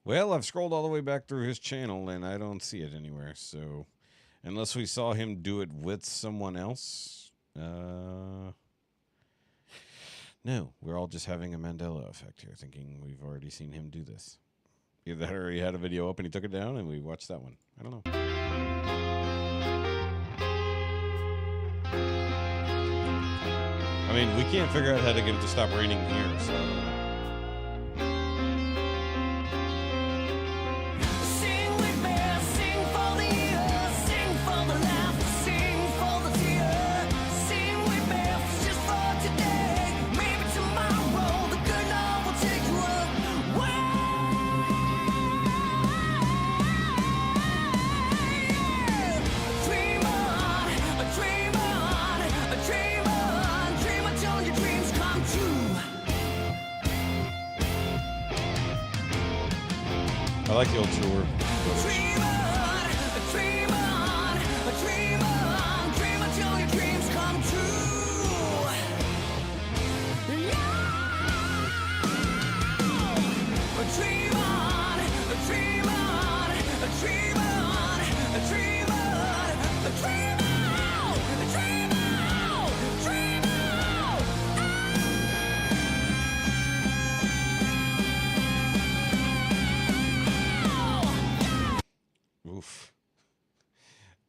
Well, I've scrolled all the way back through his channel and I don't see it anywhere. So, unless we saw him do it with someone else, no, we're all just having a Mandela effect here, thinking we've already seen him do this. Either that or he had a video up and he took it down and we watched that one. I don't know. I mean, we can't figure out how to get it to stop raining here, so... I like the old tour. Dream on, dream on, dream on, dream until your dreams come true. Yeah. Dream on, dream on, dream on, dream on, dream on, dream on, dream on.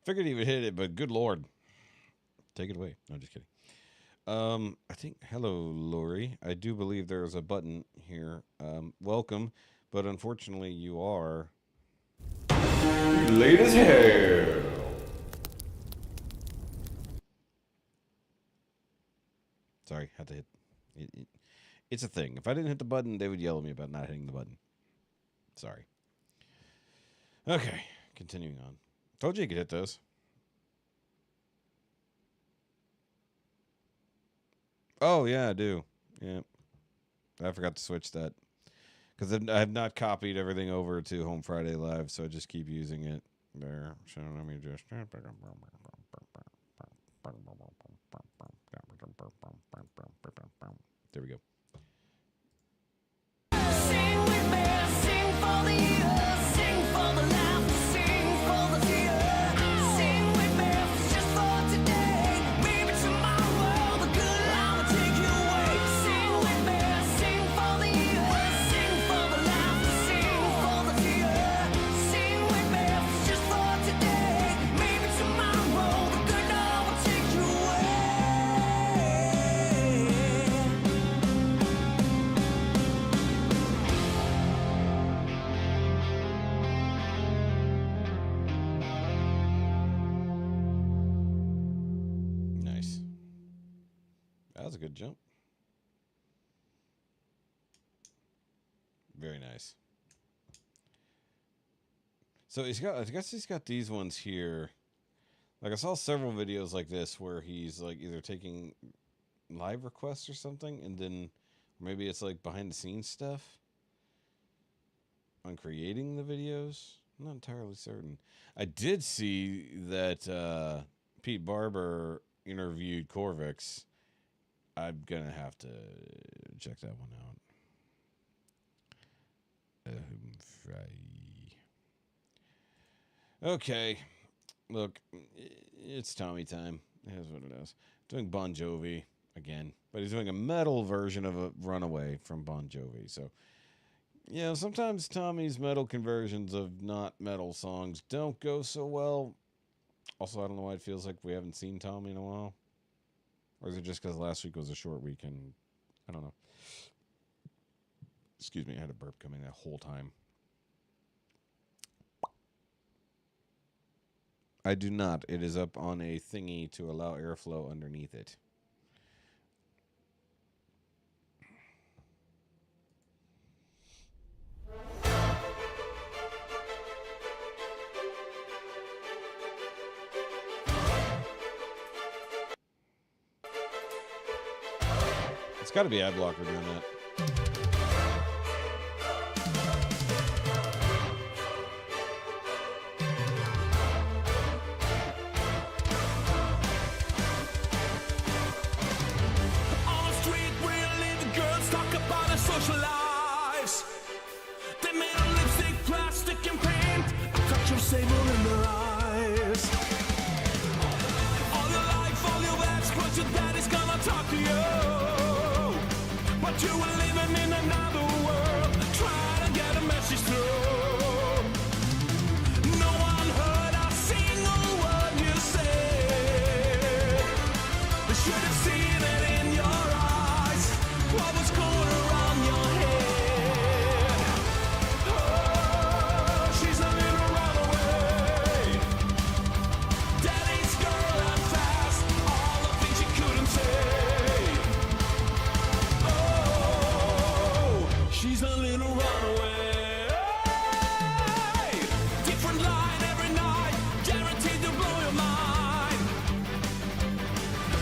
Figured he would hit it, but good lord. Take it away. No, just kidding. I think, hello, Lori. I do believe there's a button here. Welcome, but unfortunately you are Late as hell. Sorry, had to hit. It's a thing. If I didn't hit the button, they would yell at me about not hitting the button. Sorry. Okay, continuing on. Told you you could hit those. Oh, yeah, I do. Yeah. I forgot to switch that. Because I have not copied everything over to Home Friday Live, so I just keep using it there. So let me just... There we go. Sing with me, sing for the years, sing for the laughter, sing for the fear. Sing with me, just for today, maybe tomorrow the good Lord will take you away. Sing with me, sing for the years, sing for the laughter, sing for the fear. Sing with me, just for today, maybe tomorrow the good Lord will take you away. Nice. That was a good jump. Very nice. So I guess he's got these ones here. Like I saw several videos like this where he's like either taking live requests or something, and then maybe it's like behind the scenes stuff on creating the videos. I'm not entirely certain. I did see that Pete Barber interviewed Corvix. I'm gonna have to check that one out. Okay, look, it's Tommy time. Here's what it is. Doing Bon Jovi again, but he's doing a metal version of a Runaway from Bon Jovi. So, yeah, sometimes Tommy's metal conversions of not metal songs don't go so well. Also, I don't know why it feels like we haven't seen Tommy in a while. Or is it just because last week was a short week and I don't know. Excuse me, I had a burp coming that whole time. I do not. It is up on a thingy to allow airflow underneath it. It's got to be Adblocker doing that. On the street where you live, the girls talk about their social lives. They made of lipstick, plastic, and paint. A touch of sable in their eyes. All your life, all your ex, but your daddy's gonna talk to you. But you were living in another world, trying to get a message through. No one heard a single word you said. They should have seen it in your eyes, what was going around your head. Oh, she's a little runaway. Daddy's girl and fast, all the things she couldn't say. Oh, she's a little runaway. Different line every night, guaranteed to blow your mind.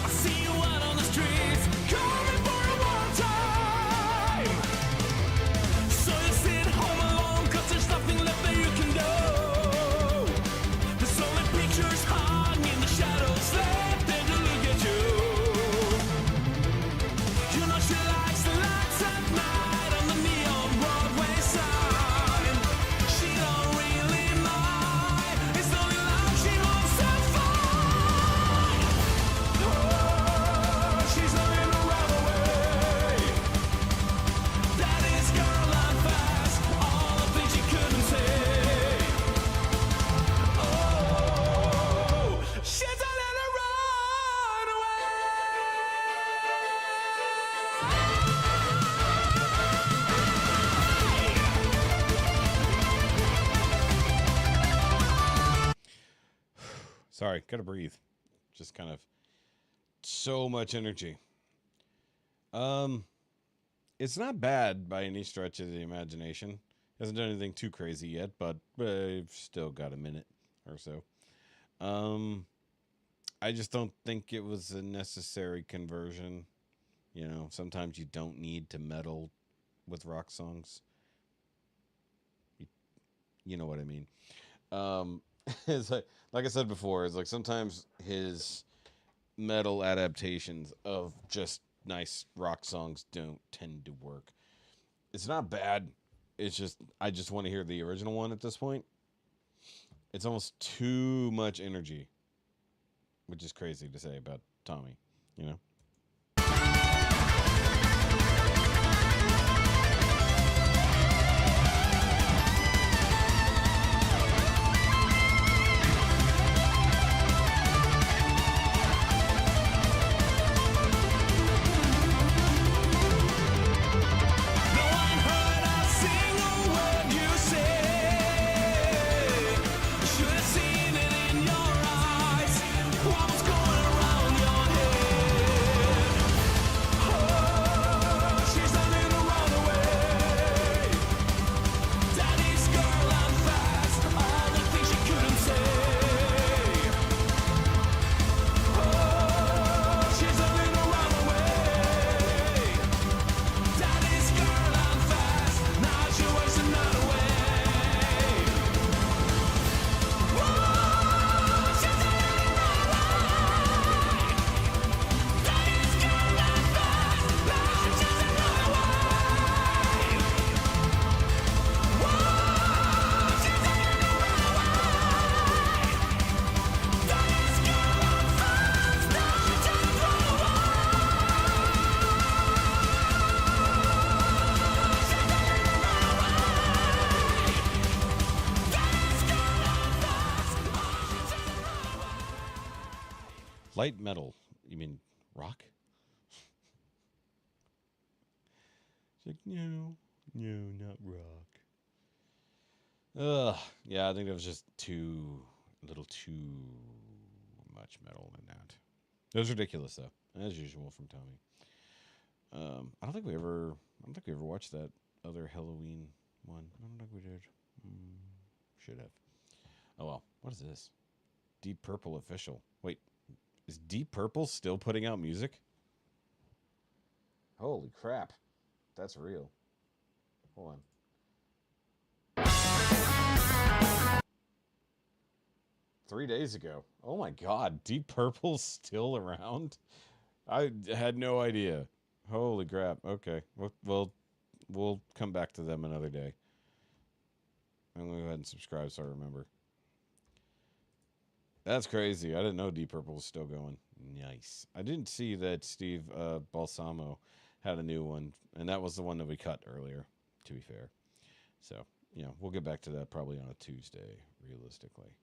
I see you out on the streets, coming for a one time. So you sit home alone, 'cause there's nothing left that you can do. There's only pictures hung in the shadows left there to look at you. You know she likes the lights at night on the neon Broadway sign. Sorry, gotta breathe. Just kind of so much energy. It's not bad by any stretch of the imagination. Hasn't done anything too crazy yet, but I've still got a minute or so. I just don't think it was a necessary conversion. You know, sometimes you don't need to meddle with rock songs. You know what I mean. It's like I said before, it's like sometimes his metal adaptations of just nice rock songs don't tend to work. It's not bad. It's just I just want to hear the original one at this point. It's almost too much energy, which is crazy to say about Tommy, you know? Light metal. You mean rock? It's like, no, not rock. Yeah, I think that was just a little too much metal in that. It was ridiculous though, as usual from Tommy. I don't think we ever watched that other Halloween one. I don't think we did. Should have. Oh well. What is this? Deep Purple official. Wait. Is Deep Purple still putting out music? Holy crap. That's real. Hold on. 3 days ago. Oh my god, Deep Purple's still around? I had no idea. Holy crap. Okay. We'll come back to them another day. I'm going to go ahead and subscribe so I remember. That's crazy. I didn't know Deep Purple was still going. Nice. I didn't see that Steve Balsamo had a new one, and that was the one that we cut earlier, to be fair. So, we'll get back to that probably on a Tuesday, realistically.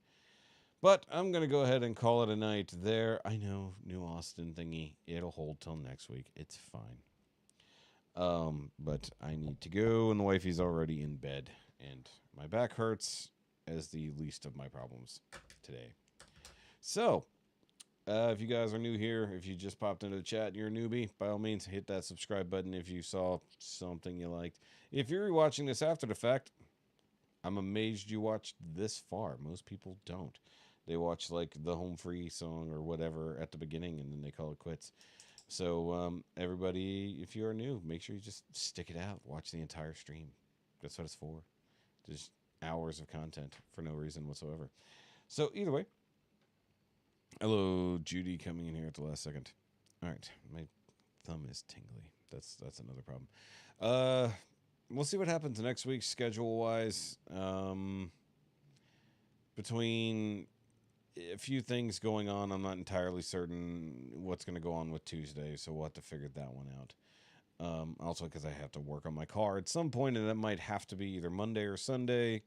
But I'm going to go ahead and call it a night there. I know, new Austin thingy. It'll hold till next week. It's fine. But I need to go, and the wifey's already in bed, and my back hurts as the least of my problems today. So, if you guys are new here, if you just popped into the chat and you're a newbie, by all means, hit that subscribe button if you saw something you liked. If you're watching this after the fact, I'm amazed you watched this far. Most people don't. They watch, like, the Home Free song or whatever at the beginning, and then they call it quits. So, everybody, if you're new, make sure you just stick it out. Watch the entire stream. That's what it's for. Just hours of content for no reason whatsoever. So, either way. Hello, Judy, coming in here at the last second. All right, my thumb is tingly. That's another problem. We'll see what happens next week, schedule-wise. Between a few things going on, I'm not entirely certain what's going to go on with Tuesday, so we'll have to figure that one out. Also, because I have to work on my car at some point, and that might have to be either Monday or Sunday,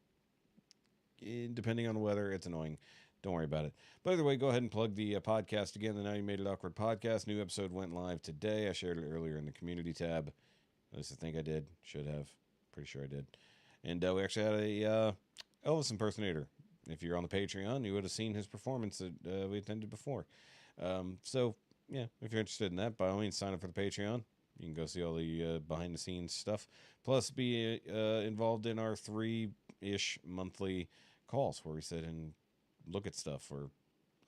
depending on the weather. It's annoying. Don't worry about it. But either way, go ahead and plug the podcast again. The Now You Made It Awkward podcast. New episode went live today. I shared it earlier in the community tab. At least I think I did. Should have. Pretty sure I did. And we actually had a Elvis impersonator if you're on the Patreon, you would have seen his performance that we attended before. So, yeah, if you're interested in that, by all means, sign up for the Patreon. You can go see all the behind-the-scenes stuff. Plus, be involved in our 3-ish monthly calls where we sit and look at stuff, or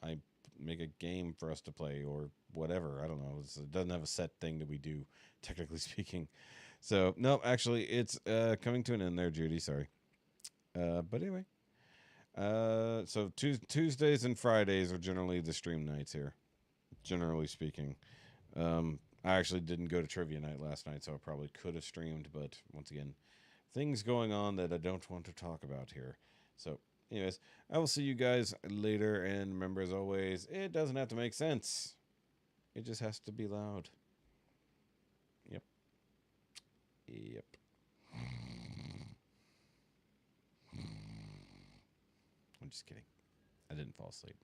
I make a game for us to play, or whatever. I don't know. It doesn't have a set thing that we do, technically speaking. So, no, actually, it's coming to an end there, Judy. Sorry. But anyway. So Tuesdays and Fridays are generally the stream nights here, generally speaking. I actually didn't go to trivia night last night, so I probably could have streamed, but once again, things going on that I don't want to talk about here. So, anyways, I will see you guys later, and remember, as always, it doesn't have to make sense. It just has to be loud. Yep. Yep. I'm just kidding. I didn't fall asleep.